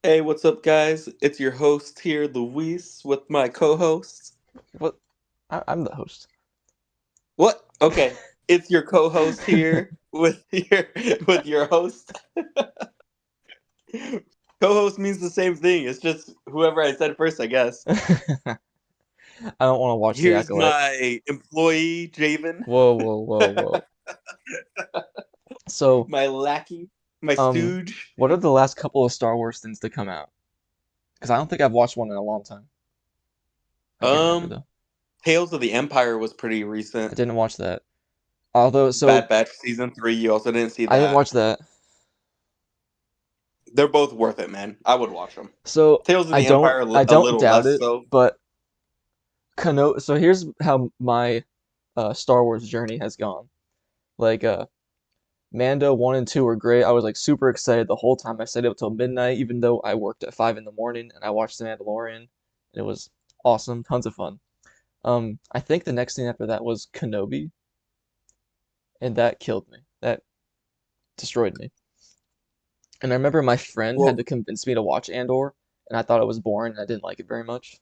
Hey, what's up, guys? It's your host here, Luis, with my co-host. What? I'm the host. What? Okay, it's your co-host here with your host. Co-host means the same thing. It's just whoever I said first, I guess. I don't want to watch The Here's Acolyte. my employee, Javen. Whoa, whoa, whoa, whoa. So, My lackey, my um, stooge. what are the last couple of Star Wars things to come out? Because I don't think I've watched one in a long time. I can't remember Um, though. Tales of the Empire was pretty I recent. didn't watch that. Although, so Bad Batch season 3. You also didn't see I didn't that. watch that. They're both worth it, man. I would watch them. So Tales of I the don't, Empire I a don't little doubt less it, so. but So here's how my Star Wars journey has gone. Like, Mando 1 and 2 were great. I was like super excited the whole time. I stayed up till midnight, even though I worked at 5 in the morning, and I watched The Mandalorian. And it was awesome, tons of fun. I think the next thing after that was Kenobi, and that killed me. That destroyed me. And I remember my friend had Well, to convince me to watch Andor, and I thought it was boring, and I didn't like it very much.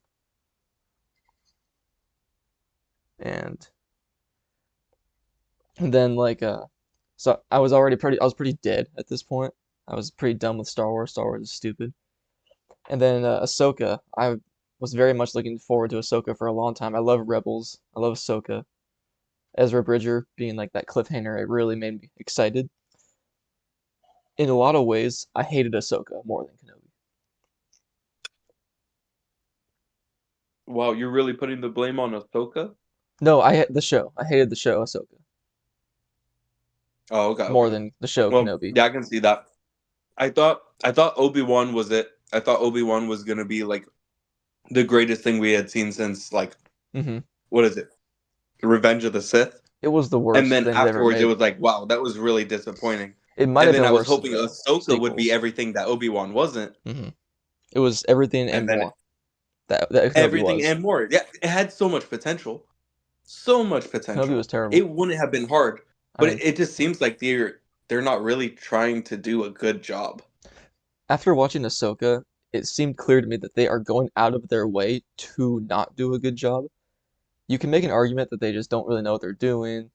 And, and then so I was pretty dead at this point. I was pretty done with Star Wars. Star Wars is stupid. And then Ahsoka, I was very much looking forward to Ahsoka for a long time. I love Rebels. I love Ahsoka. Ezra Bridger being like that cliffhanger, it really made me excited. In a lot of ways, I hated Ahsoka more than Kenobi. wow, you're really putting the blame on Ahsoka? No, I had the show. I hated the show Ahsoka Oh, okay, more okay. than the show Well, Kenobi. yeah, I can see that. I thought Obi-Wan was it. I thought Obi-Wan was gonna be like the greatest thing we had seen since like hmm what is it? Revenge of the Sith. It was the And worst then thing they ever afterwards it made. was like, wow, that was really disappointing. It might And have then been I was worse than hoping the Ahsoka would be sequels. everything that Obi-Wan wasn't. hmm It was everything and And then more that Kenobi everything was. and more. Yeah, it had so much potential. So much Kenobi was potential. terrible. It wouldn't have been hard, I but mean, it just seems like they're not really trying to do a good job. after watching Ahsoka, it seemed clear to me that they are going out of their way to not do a good job. You can make an argument that they just don't really know what they're doing.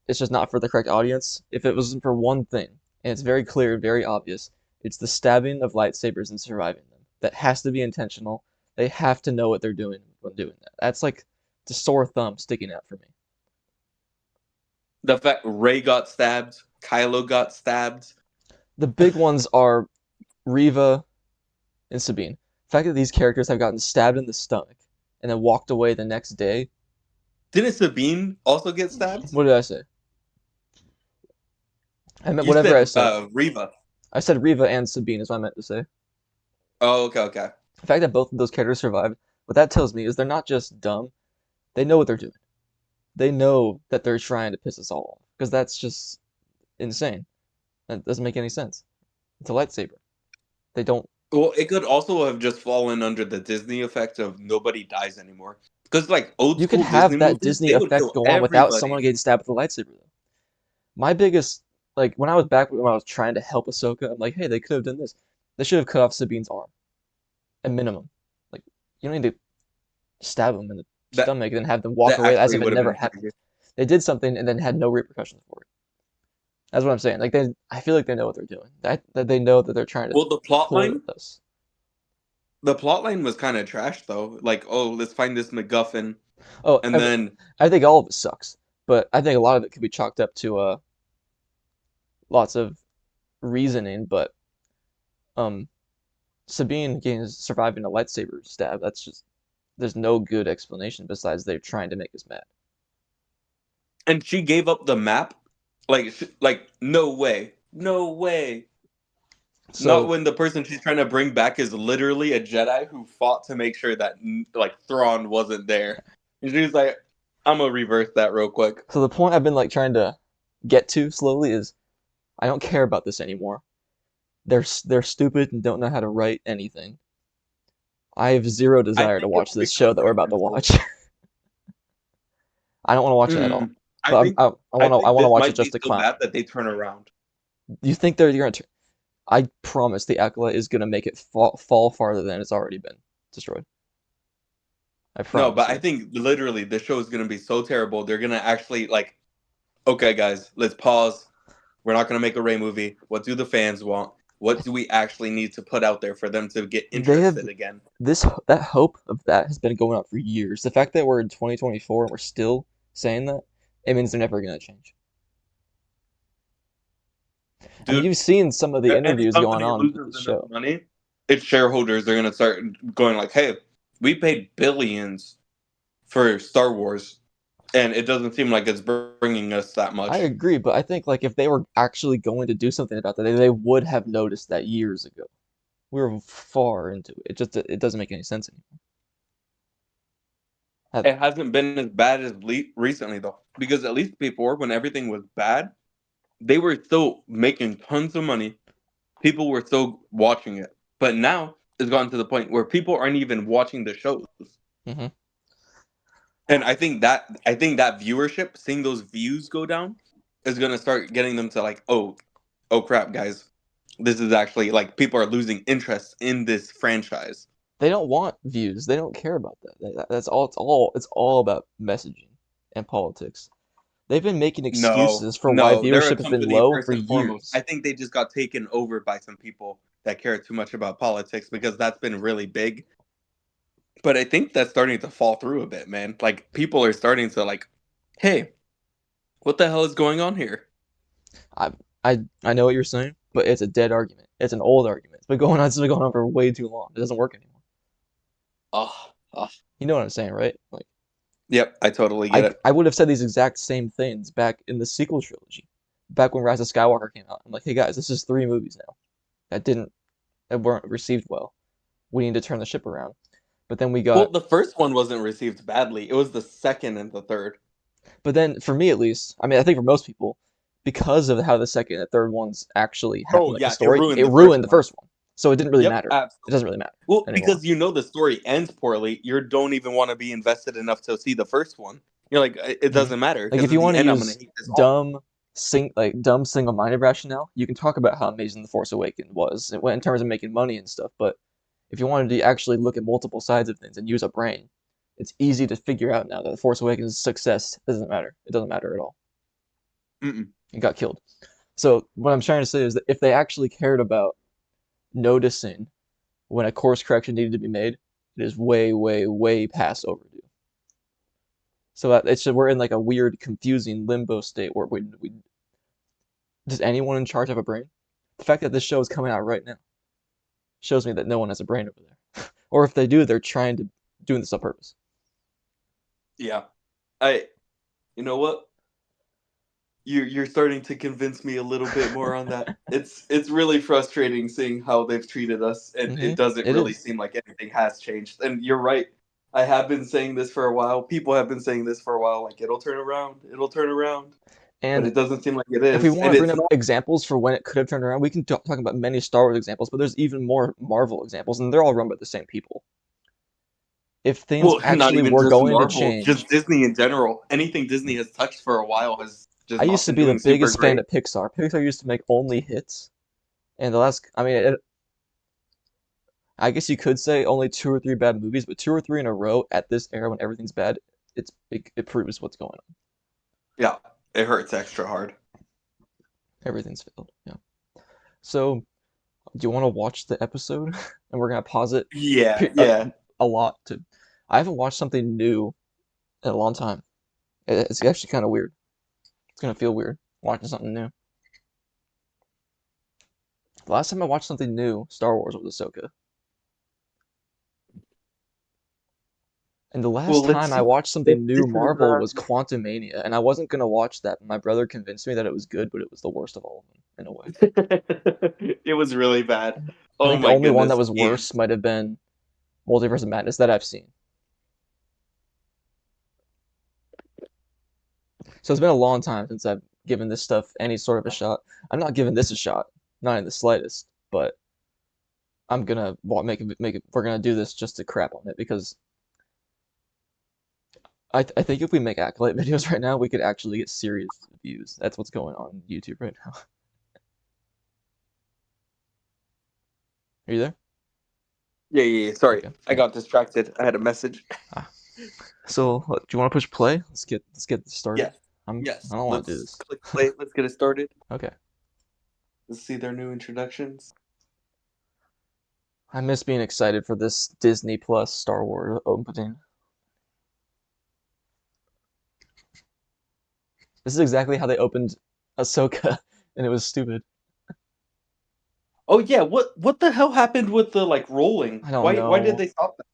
It's just not for the correct audience. If it wasn't for one thing, and it's very clear, very obvious, it's the stabbing of lightsabers and surviving them. That has to be intentional. They have to know what they're doing when doing that. That's like the sore thumb sticking out for me. The fact Ray got stabbed, Kylo got stabbed. The big ones are Riva and Sabine. The fact that these characters have gotten stabbed in the stomach and then walked away the next day. Didn't Sabine also get stabbed? What did I say? I meant You whatever I said said. Riva. I said Riva and Sabine is what I meant to say. Oh, okay, okay. The fact that both of those characters survived, what that tells me is they're not just dumb, they know what they're doing. They know that they're trying to piss us all off. Because that's just insane. That doesn't make any sense. It's a lightsaber. They don't. Well, it could also have just fallen under the Disney effect of nobody dies anymore. Because like old You could school Disney have that movies, Disney they would effect kill go on without someone everybody. getting stabbed with a lightsaber, though. My biggest, like, when I was back when I was trying to help Ahsoka, I'm like, hey, they could have done this. They should have cut off Sabine's arm, at minimum. Like, you don't need to stab him in the That stomach and then have them walk that away as actually if it would have never been happened. pretty good. They did something and then had no repercussions for it. That's what I'm saying. I feel like they know what they're doing. That they know that they're trying to Well, the plot toy line, with us. the plot line was kind of trash though. Like, oh, let's find this MacGuffin, Oh, and then I think all of it sucks, but I think a lot of it could be chalked up to lots of reasoning. But um, Sabine getting surviving a lightsaber stab. That's just there's no good explanation besides they're trying to make us mad. and she gave up the map. Like no way, no way. Not So when the person she's trying to bring back is literally a Jedi who fought to make sure that like Thrawn wasn't there. And she's like, "I'm gonna reverse that real quick." so the point I've been like trying to get to slowly is I don't care about this anymore. They're stupid and don't know how to write anything. I have zero I desire to think it watch will this become show that we're about to preferences. watch. I don't want to watch it at all. Mm, I But think I I think want to this watch it might just be to so clown. bad that they turn around. Do you think they're going to? I promise the Acolyte is gonna make it fall farther than it's already been destroyed. I No, promise but I you. think literally the show is going to be so terrible. They're going to actually like, okay, guys, let's pause. We're not going to make a Ray movie. What do the fans want? What do we actually need to put out there for them to get They have interested again? that hope of that has been going on for years. The fact that we're in 2024 and we're still saying that, it means they're never gonna change. I mean, Dude, you've seen some of the any interviews going company on with loses the enough show. money, its shareholders are going to start going like, "Hey, we paid billions for Star Wars, and it doesn't seem like it's bringing us that I much." agree, but I think like if they were actually going to do something about that, they would have noticed that years ago. We were far into it. It doesn't make any sense anymore. That, It hasn't been as bad as recently though, because at least before, when everything was bad, they were still making tons of money. People were still watching it, but now it's gotten to the point where people aren't even watching the shows. hmm And I think that viewership, seeing those views go down, is gonna start getting them to like, oh crap, guys, this is actually like people are losing interest in this franchise. They don't want views. They don't care about that. That's all. It's all about messaging and politics. They've been making No, excuses for why no, they're a viewership has been company low first for and foremost. I years. think they just got taken over by some people that care too much about politics because that's been really big. But I think that's starting to fall through a bit, man. Like people are starting to like, hey, what the hell is going on here? I I know what you're saying, but it's a dead argument. It's an old argument. It's been going on for way too long. It doesn't work anymore. Oh, oh. You know what I'm saying, right? Like Yep, I totally get I it. I would have said these exact same things back in the sequel trilogy, back when Rise of Skywalker came out. I'm like, hey guys, this is three movies now that weren't received well. We need to turn the ship around. But then we got Well, the first one wasn't received badly. It was the second and the third. But then, for me at least, I mean, I think for most people, because of how the second and third ones actually happen, Oh like the yeah, it story, ruined it the first ruined the one. first one. So it didn't really Yep, matter. It absolutely. doesn't really matter Well, anymore. because you know the story ends poorly, you don't even want to be invested enough to see the first one. You're like, it hmm doesn't matter Like because if in you the want to end, I'm gonna use hate this all. dumb single-minded rationale, you can talk about how amazing The Force Awakens was in terms of making money and stuff. But if you wanted to actually look at multiple sides of things and use a brain, it's easy to figure out now that The Force Awakens' success doesn't matter. It doesn't matter at all. Mm-mm. It got killed. So what I'm trying to say is that if they actually cared about noticing when a course correction needed to be made, it is way, way, way past overdue. So we're in like a weird, confusing limbo state where we does anyone in charge have a brain? The fact that this show is coming out right now shows me that no one has a brain over there, or if they do, they're trying to doing this on purpose. Yeah, I. You know what? You're starting to convince me a little bit more on that. It's really frustrating seeing how they've treated us, and it doesn't It really is, seem like anything has changed. And you're right. I have been saying this for a while. People have been saying this for a while. Like it'll turn around, but and it doesn't seem like it if we is, want and to bring it's up not. examples for when it could have turned around, we can talk about many Star Wars examples, but there's even more Marvel examples, and they're all run by the same people. If things Well, not actually even were just going to Marvel, just change, Disney in general. Anything Disney has touched for a while has I just used not to been be the doing super biggest fan great. of Pixar. Pixar used to make only hits, and I mean, I guess you could say only two or three bad movies, but two or three in a row at this era when everything's bad, it proves what's going on. Yeah, it hurts extra hard. Everything's failed. Yeah. So, do you want to watch the episode? And we're gonna pause it Yeah, yeah. a lot to. I haven't watched something new in a long time. It's actually kind of weird. It's gonna feel weird watching something new. The last time I watched something new, Star Wars was Ahsoka. And the last Well, let's time I see watched if something this new is. Marvel was Quantumania, and I wasn't gonna watch that. But my brother convinced me that it was good, but it was the worst of all of them in a way. It was really bad. I Oh think the my only one that goodness. was And worse might have been Multiverse of Madness that I've seen. So it's been a long time since I've given this stuff any sort of a shot. I'm not giving this a shot, not in the slightest. But I'm gonna make it. We're gonna do this just to crap on it because I think if we make Acolyte videos right now, we could actually get serious views. That's what's going on YouTube right now. Are you there? Yeah, yeah, yeah. Sorry, Okay, I cool. got distracted. I had a message. Ah. So, do you want to push play? Let's get this started. Yes, I yes. don't want to do Let's this. click play. Let's get it started. Okay. Let's see their new introductions. I miss being excited for this Disney Plus Star Wars opening. This is exactly how they opened Ahsoka, and it was stupid. Oh yeah, what the hell happened with the like rolling? I don't Why did know. they stop that?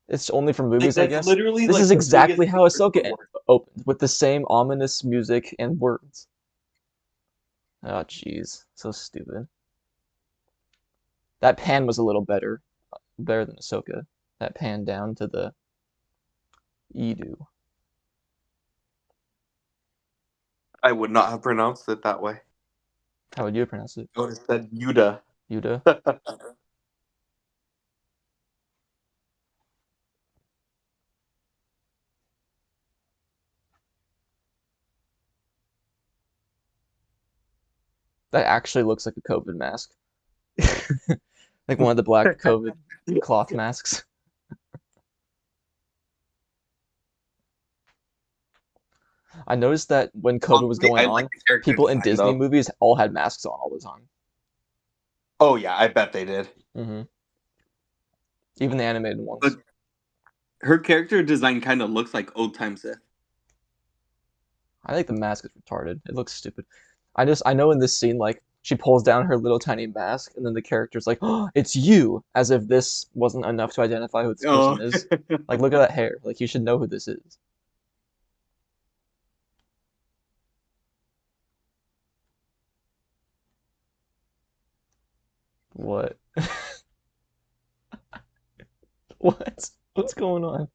It's only for Like movies, I that's guess. literally This like is the biggest exactly thing how for Star Ahsoka Wars. opened, with the same ominous music and words. Oh, jeez, so stupid. That pan was a little better than Ahsoka. That pan down to the Edu. I would not have pronounced it that way. How would you pronounce it? I would have said Yuda. Yuda? That actually looks like a COVID mask. Like one of the black COVID cloth masks. I noticed that when COVID was Honestly, going I like on, the character people in design Disney though. movies all had masks on all the time. Oh yeah, I bet they did. hmm Even the animated But ones. her character design kind of looks like old time Sith. I think the mask is retarded. It looks stupid. I know in this scene, like, she pulls down her little tiny mask, and then the character's like, "Oh, it's you!" As if this wasn't enough to identify who this Oh, person is. Like, look at that hair. Like, you should know who this is. What? What? What's going on?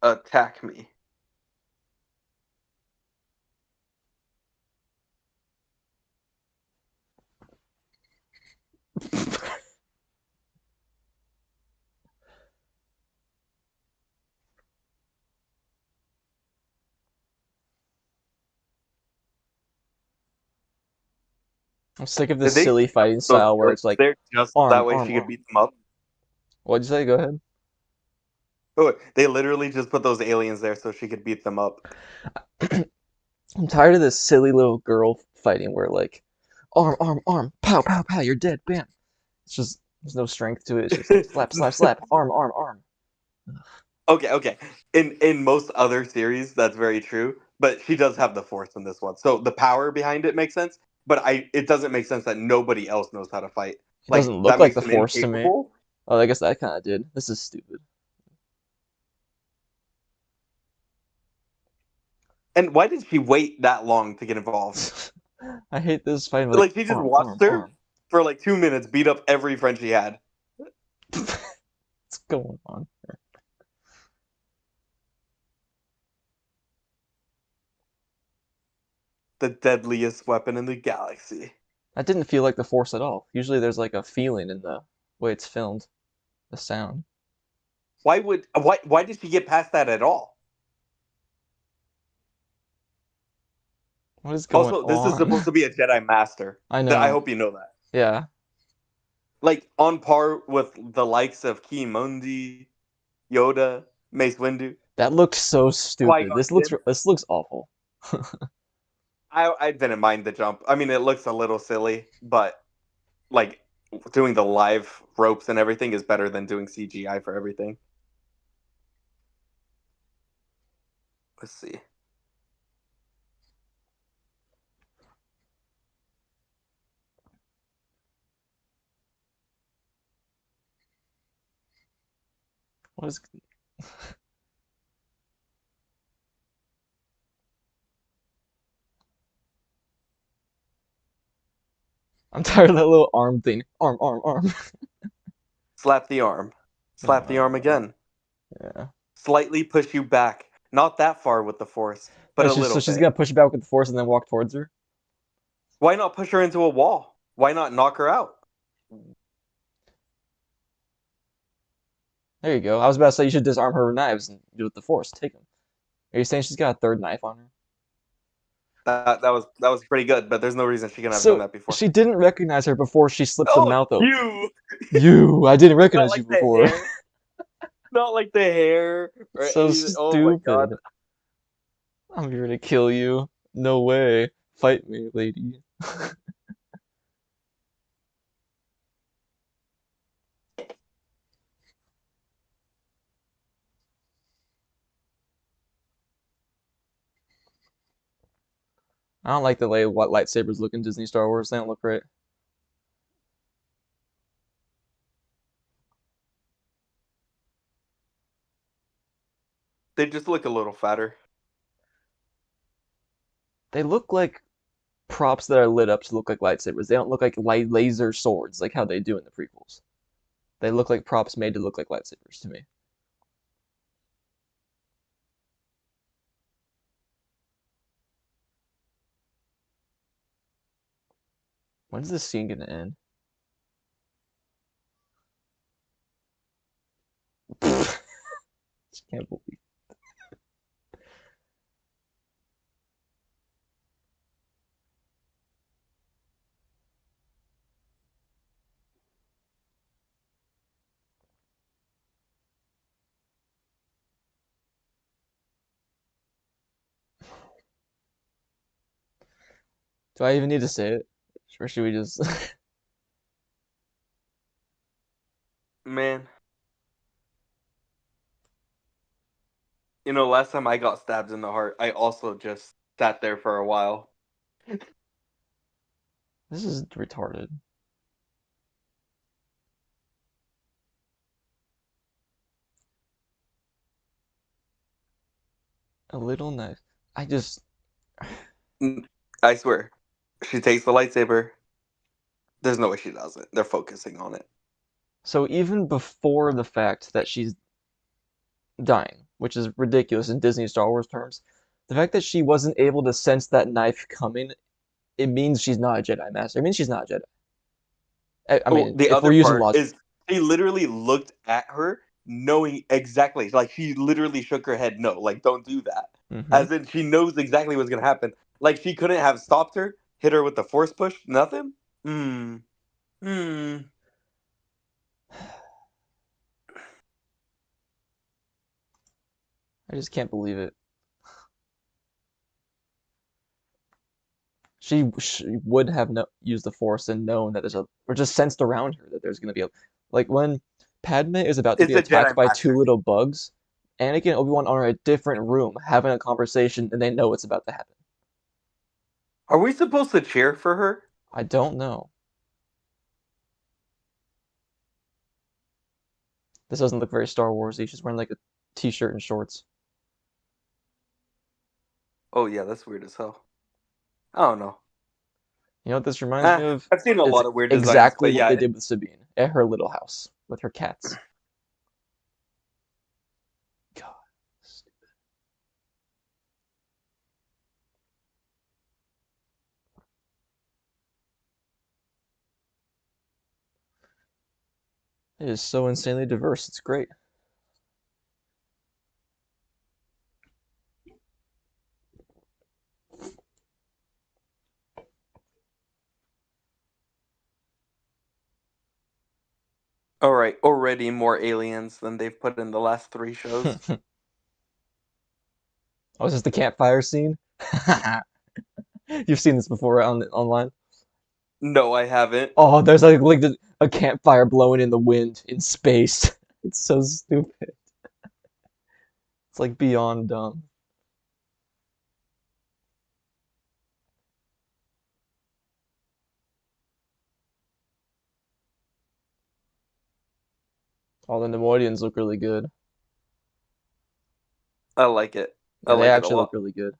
attack me. I'm sick of this Did they silly stick up fighting those style where aliens it's like, there just so arm, that way arm, she could arm. beat them up? What'd you say? Go ahead. Oh, they literally just put those aliens there so she could beat them up. I'm tired of this silly little girl fighting where, like, arm, arm, arm, pow, pow, pow, you're dead, bam. It's just, there's no strength to it. It's just slap, slap, slap, arm, arm, arm. Okay, okay. In most other series, that's very true. But she does have the force in this one, so the power behind it makes sense. But it doesn't make sense that nobody else knows how to fight. It Like doesn't look that like makes the them Force to me. incapable. Oh, I guess that kind of did. This is stupid. And why did she wait that long to get involved? I hate this fighting like Like she just arm, watched arm, her arm. for like 2 minutes beat up every friend she had. What's going on? The deadliest weapon in the galaxy. That didn't feel like the Force at all. Usually there's like a feeling in the way it's filmed, the sound. Why did she get past that at all? What is going Also, this is on? supposed to be a Jedi Master. I I know. hope you know that. Yeah. Like on par with the likes of Ki-Mundi, Yoda, Mace Windu, That looks so stupid. Qui-Gon Jinn. This looks awful. I didn't mind the jump. I mean, it looks a little silly, but like doing the live ropes and everything is better than doing CGI for everything. Let's see. What is I'm tired of that little arm thing. Arm, arm, arm. Slap the arm. Slap the arm Uh, again. yeah. Slightly push you back. Not that far with the force, but Oh, a so little she's bit. gonna push it back with the Force and then walk towards her? Why not push her into a wall? Why not knock her out? There you go. I was about to say you should disarm her knives and do it with the Force. Take them. Are you saying she's got a third knife on her? That was pretty good, but there's no reason she couldn't have done So that before. she didn't recognize her before she slipped the Oh, mouth open. you! You, I didn't Not recognize you like the before. hair, not like the hair or So anything. Oh my god, stupid. I'm here to kill you. No way. Fight me, lady. I don't like the way what lightsabers look in Disney Star Wars. They don't look right. they just look a little fatter. They look like props that are lit up to look like lightsabers. They don't look like light laser swords like how they do in the prequels. They look like props made to look like lightsabers to me. When's this scene gonna end? Just can't believe. Do I even need to say it? Or should we just? Man, last time I got stabbed in the heart, I also just sat there for a while. This is retarded. A little knife. I just. I swear, she takes the lightsaber. There's no way she doesn't. They're focusing on it. So even before the fact that she's dying, which is ridiculous in Disney Star Wars terms, the fact that she wasn't able to sense that knife coming, it means she's not a Jedi Master. It means she's not a Jedi. I Oh, mean, the if we're other using part logic. is he literally looked at her knowing exactly, like she literally shook her head no, like don't do that. Hmm. As in she knows exactly what's gonna happen. Like she couldn't have stopped her, hit her with the force push, nothing. Hmm. Hmm. I just can't believe it. She would have used the Force and known that there's a, or just sensed around her that there's going to be a, like when Padme is about to It's be a attacked Jedi by two Master. little bugs, Anakin and Obi-Wan are in a different room having a conversation and they know it's about to happen. Are we supposed to cheer for her? I don't know. This doesn't look very Star Warsy. She's wearing like a t-shirt and shorts. Oh yeah, that's weird as hell. I don't know. You know what this reminds me of? I've seen a It's lot of weird designs, exactly but what they yeah, did with Sabine at her little house with her cats. God, it is so insanely diverse. It's great. all right, already more aliens than they've put in the last three shows. Oh, is this the campfire scene? You've seen this before on online. No, I haven't. Oh, there's like a campfire blowing in the wind in space. It's so stupid. It's like beyond dumb. All the Nemoidians look really good. I like it. I Yeah, they like it a actually look lot. really good.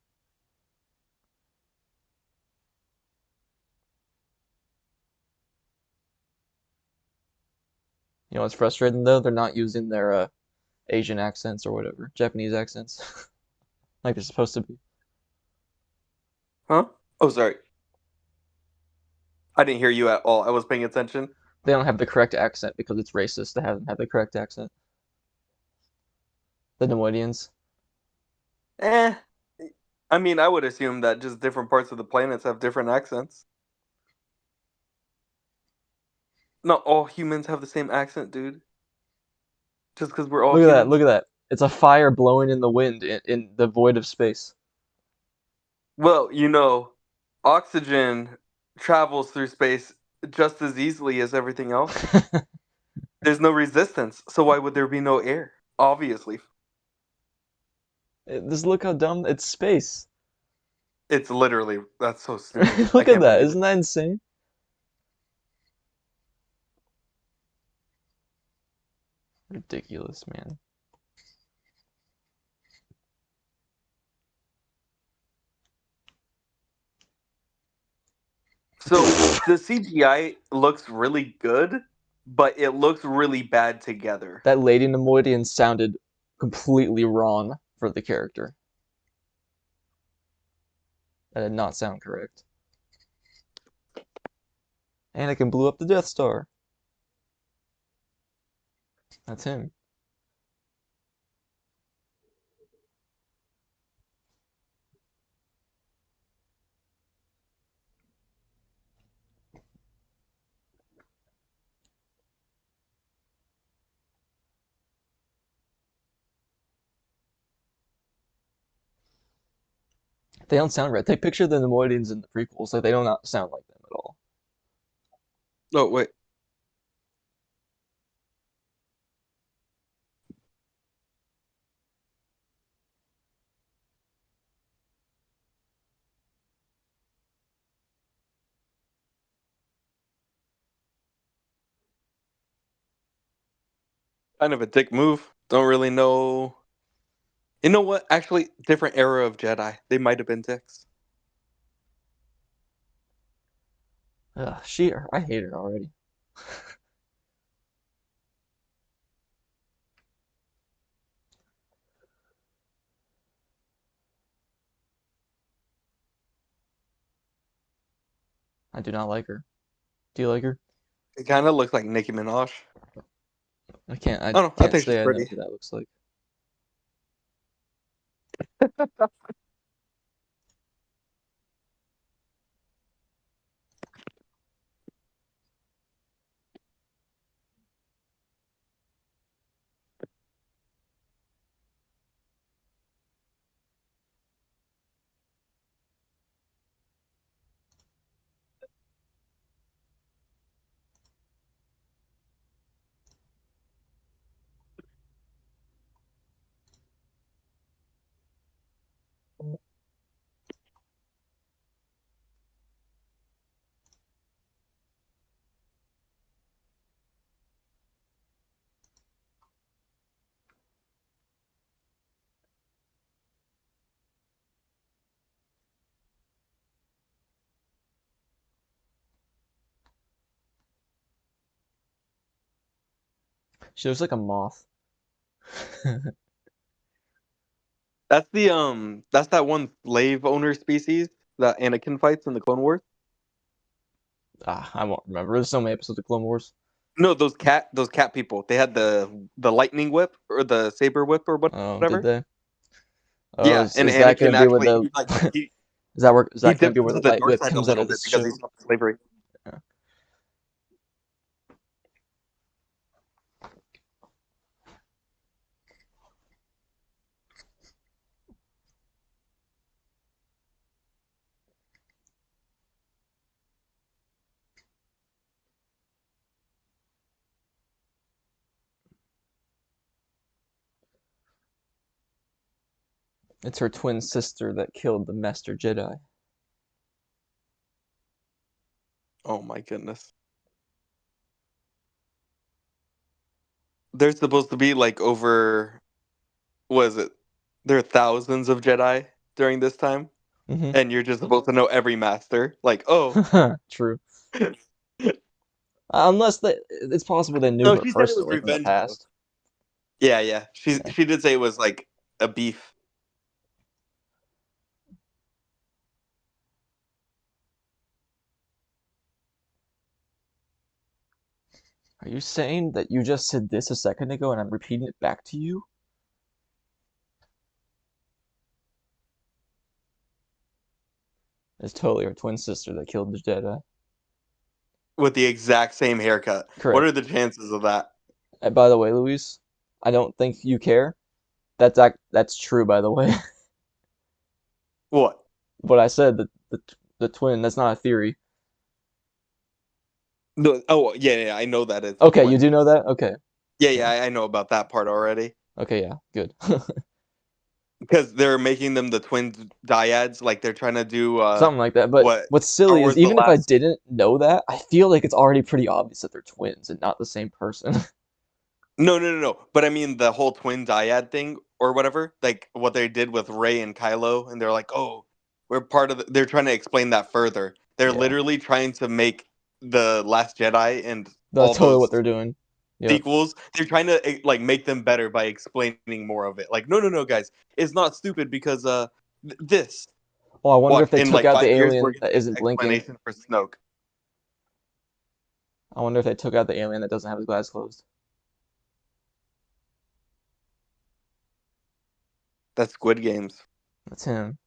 You know what's frustrating though? They're not using their Asian accents or whatever, Japanese accents, like they're supposed to be. Huh? Oh, sorry. I didn't hear you at all. I was paying attention. They don't have the correct accent because it's racist to have them have the correct accent. The Nemoidians. Eh, I mean, I would assume that just different parts of the planets have different accents. Not all humans have the same accent, dude. Just because we're all Look at that. humans. Look at that. It's a fire blowing in the wind in the void of space. Well, oxygen travels through space just as easily as everything else. There's no resistance, so why would there be no air? Obviously. Just look how dumb. It's space. It's literally, that's so stupid. I Look at can't that. believe Isn't it. that insane? Ridiculous, man. So the CGI looks really good, but it looks really bad together. That lady Nemoidian sounded completely wrong for the character. That did not sound correct. Anakin blew up the Death Star. That's him. They don't sound right. Take picture of the Nemoidians in the prequels. Like they don't not sound like them at all. Oh, wait. Kind of a dick move. Don't really know. You know what? Actually, different era of Jedi. They might have been dicks. Ugh, I hate her already. I do not like her. Do you like her? It kind of looks like Nicki Minaj. I I don't know. I can't think she's say I know pretty. who that looks like. She looks like a moth. That's that one slave owner species that Anakin fights in the Clone Wars. I won't remember. There's so many episodes of Clone Wars. No, those cat people. They had the lightning whip or the saber whip or Oh, did whatever. they? Oh, Yeah, and is that gonna Anakin be where actually the is he that gonna be dipped where into the the light dark whip side a comes out little of bit this because he show? stopped slavery. Yeah. It's her twin sister that killed the Master Jedi. Oh my goodness. There's supposed to be like over, what is it? There are thousands of Jedi during this time, Mm-hmm. and you're just supposed to know every master. Like, oh, True. Unless it's possible they knew no, her she said it was personally from the revenge though. past. Yeah, yeah. She Yeah. she did say it was like a beef. Are you saying that you just said this a second ago and I'm repeating it back to you? It's totally her twin sister that killed the Jedi. with the exact same haircut. What are Correct. the chances of that? And by the way, Luis, I don't think you care. That's true, by the way. What? What I said, the twin, that's not a theory. No, oh, yeah, I know that it's a Okay, you twin. do know that? Okay. Yeah, yeah, Yeah. I know about that part already. Okay, yeah, good. Because they're making them the twin dyads, like they're trying to do Something like that. But what what's Star silly is Wars The even if I Last. didn't know that, I feel like it's already pretty obvious that they're twins and not the same person. No, no, no, no. But I mean the whole twin dyad thing or whatever, like what they did with Rey and Kylo, and they're like, oh, we're part of. They're trying to explain that further. They're Yeah, literally trying to make the Last Jedi and that's all totally what those they're doing. Yep. sequels. They're trying to like make them better by explaining more of it. Like, no, no, no, guys, it's not stupid because this. Well, I wonder if Watch they in took like out the 5 years, we're alien gonna that get the isn't blinking. explanation for Snoke. I wonder if they took out the alien that doesn't have his eyes closed. That's Squid Games. That's him.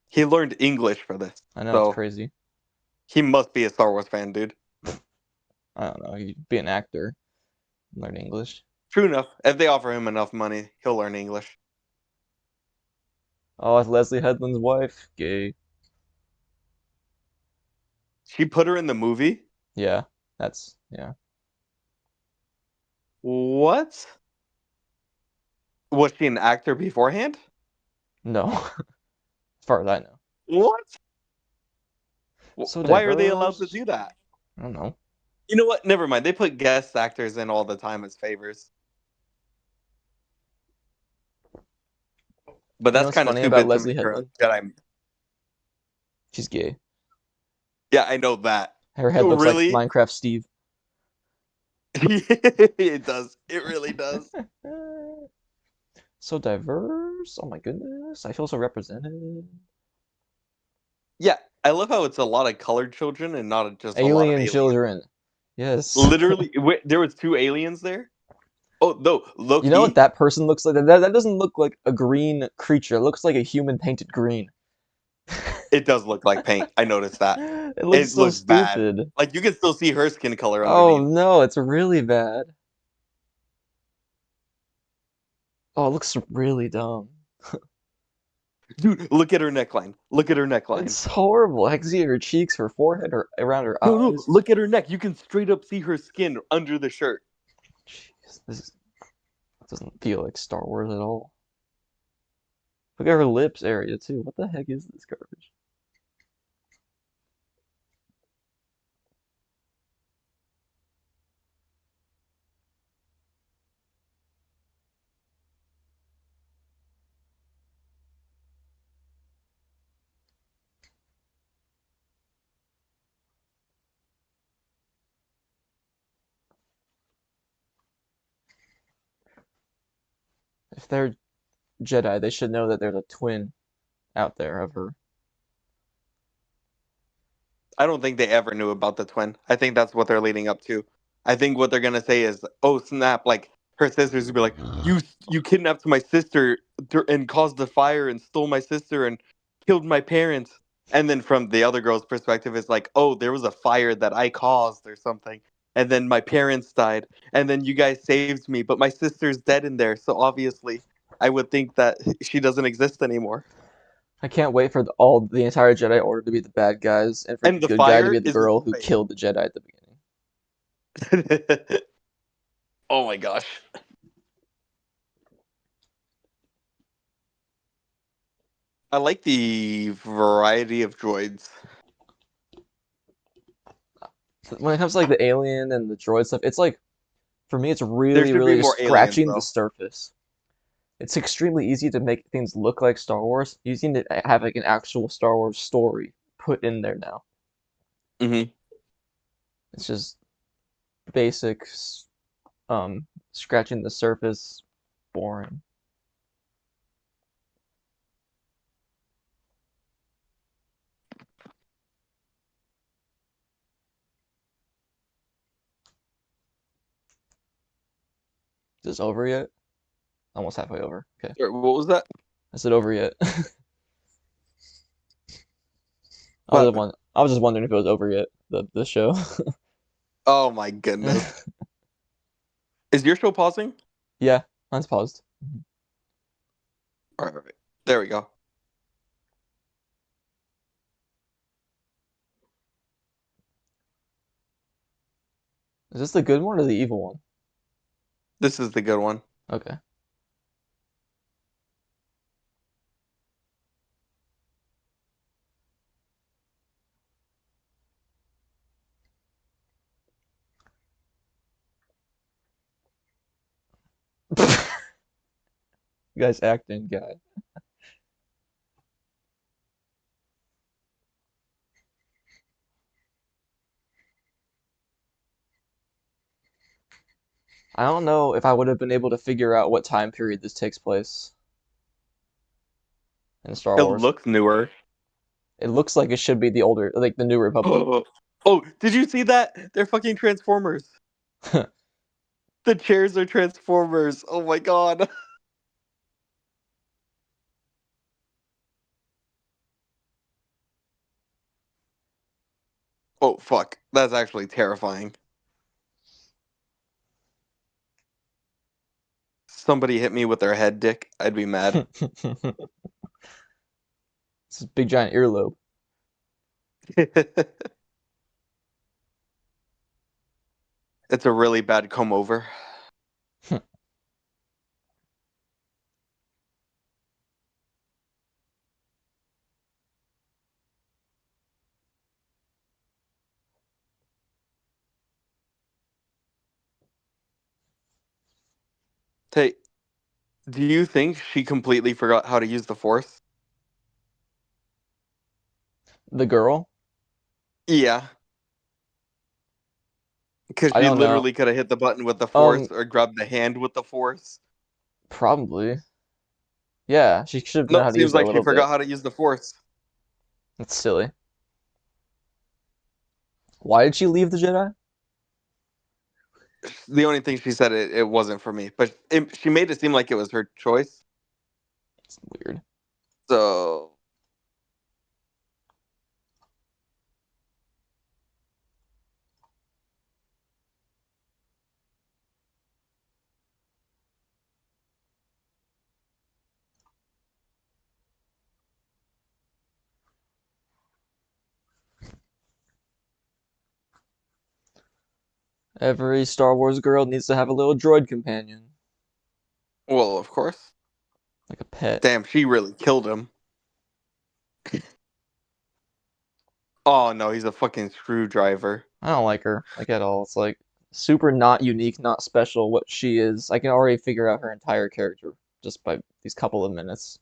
He learned English for this, I know it's so crazy. he must be a Star Wars fan, dude. I don't know. He'd be an actor, learn English. True enough. If they offer him enough money, he'll learn English. Oh, it's Leslie Headland's wife. Gay. She put her in the movie. Yeah, that's yeah. What? Was she an actor beforehand? No, as far as I know. What? So Why are they allowed to diverse. do that? I don't know. You know what? Never mind. They put guest actors in all the time as favors. But You know that's what's kind of funny about stupid to Leslie make her a Headland? Jedi. She's gay. Yeah, I know that. Her head Oh, looks like really? Minecraft Steve. It does. It really does. So diverse. Oh my goodness. I feel so represented. Yeah, I love how it's a lot of colored children and not just a lot of Alien aliens. children. Yes. Literally, wait, there was two aliens there. Oh no, You know what Loki. that person looks like? That doesn't look like a green creature. It looks like a human painted green. It does look like paint. I noticed that. It looks It so looks bad. stupid. Like you can still see her skin color Oh underneath. no, it's really bad. Oh, it looks really dumb. Dude, look at her neckline. Look at her neckline. It's horrible. I can see her cheeks, her forehead, her around her No, no, eyes. look at her neck. You can straight up see her skin under the shirt. Jeez, doesn't feel like Star Wars at all. Look at her lips area too. What the heck is this garbage? If they're Jedi, they should know that there's a twin out there of her. I don't think they ever knew about the twin. I think that's what they're leading up to. I think what they're gonna say is, "Oh snap!" Like her sisters would be like, "You kidnapped my sister and caused the fire and stole my sister and killed my parents." And then from the other girl's perspective, it's like, "Oh, there was a fire that I caused or something, and then my parents died, and then you guys saved me, but my sister's dead in there, so obviously, I would think that she doesn't exist anymore." I can't wait for the entire Jedi Order to be the bad guys and for And the the good guy to be fire the is his girl who face. killed the Jedi at the beginning. Oh my gosh. I like the variety of droids. When it comes to like the alien and the droid stuff, it's like for me, it's There really, should be really just more aliens scratching the though. surface. It's extremely easy to make things look like Star Wars. You just need to have like an actual Star Wars story put in there now. Hmm. It's just basic, scratching the surface, boring. Is this over yet? Almost halfway over. Okay. What was that? Is it over yet? was What just happened? I was just wondering if it was over yet, the show. Oh my goodness. Is your show pausing? Yeah, mine's paused. All right. There we go. Is this the good one or the evil one? This is the good one. Okay. You guys acting guy. I don't know if I would have been able to figure out what time period this takes place in Star It Wars. looks newer. It looks like it should be the older, like the New Republic. Oh, did you see that? They're fucking Transformers. The chairs are Transformers. Oh my god. Oh fuck. That's actually terrifying. Somebody hit me with their head, Dick. I'd be mad. It's a big giant earlobe. It's a really bad come over. Hey, do you think she completely forgot how to use the Force? The girl? Yeah, because I she don't know. literally could have hit the button with the Um, Force or grabbed the hand with the Force. Probably. Yeah, she should have known No, how to use seems it a like she little bit. forgot how to use the Force. That's silly. Why did she leave the Jedi? The only thing she said it wasn't for me, but she made it seem like it was her choice. It's weird. So Every Star Wars girl needs to have a little droid companion, well, of course. like a pet. Damn, she really killed him. Oh no, he's a fucking screwdriver. I don't like her, like at all. It's like super not unique, not special what she is. I can already figure out her entire character just by these couple of minutes.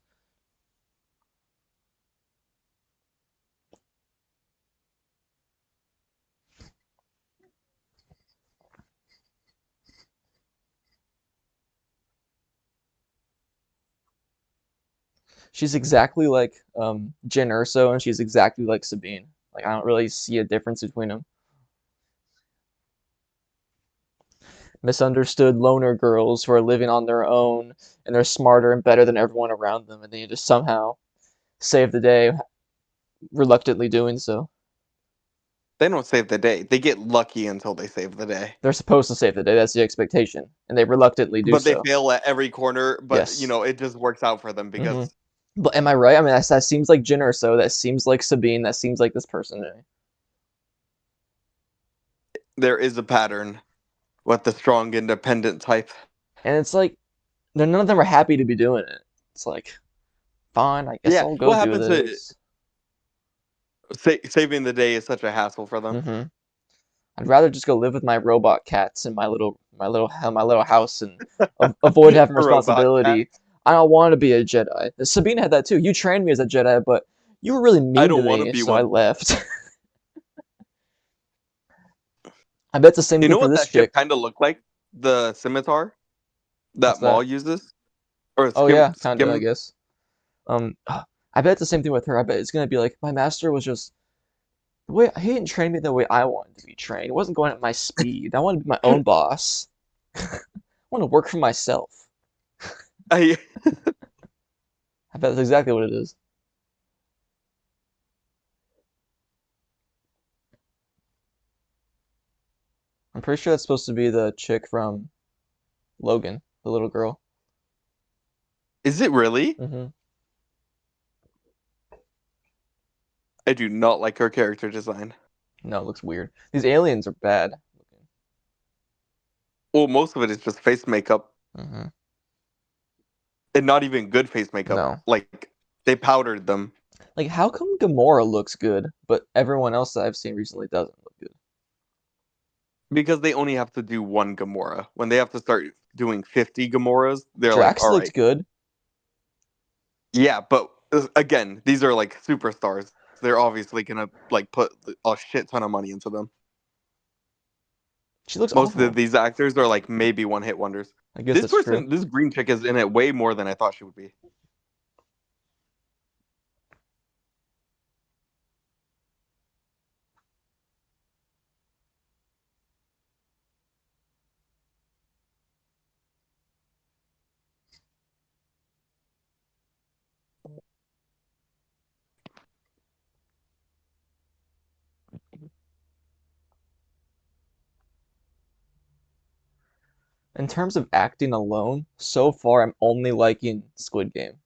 She's exactly like Jyn Erso, and she's exactly like Sabine. Like I don't really see a difference between them. Misunderstood loner girls who are living on their own and they're smarter and better than everyone around them, and they just somehow save the day, reluctantly doing so. They don't save the day. They get lucky until they save the day. They're supposed to save the day. That's the expectation, and they reluctantly do But they so. fail at every corner, but Yes. it just works out for them Hmm. because But am I right? I mean, that seems like Jyn Erso. That seems like Sabine. That seems like this person. there is a pattern with the strong independent type. And it's like, none of them are happy to be doing it. It's like, fine, I guess Yeah, I'll go what do happens to this. saving the day is such a hassle for them. Hmm. I'd rather just go live with my robot cats in my little house and avoid having Robot cat. responsibility. I don't want to be a Jedi. Sabine had that too. You trained me as a Jedi, but you were really I mean to don't want to me, be so I one. left. I bet it's the same You thing know for what this that ship chick. kind of looked like? The scimitar What's that Maul that? uses, or Oh skim yeah, kind of, I skim. guess. I bet it's the same thing with her. I bet it's gonna be like my master was just the way he didn't train me the way I wanted to be trained. He wasn't going at my speed. I wanted to be my own boss. I want to work for myself. I I bet that's exactly what it is. I'm pretty sure that's supposed to be the chick from Logan, the little girl. Is it really? Hmm. I do not like her character design. No, it looks weird. These aliens are bad looking. Well, most of it is just face makeup, Hmm. and not even good face makeup. No. Like they powdered them Like, how come Gamora looks good, but everyone else that I've seen recently doesn't look good? because they only have to do one Gamora. When they have to start doing 50 Gamoras, they're like, Drax all looked right, good. yeah, but again, these are like superstars. They're obviously gonna like put a shit ton of money into them. She looks Most of awful. these actors are like maybe one hit wonders. I guess that's true. This green chick is in it way more than I thought she would be. In terms of acting alone, so far I'm only liking Squid Game.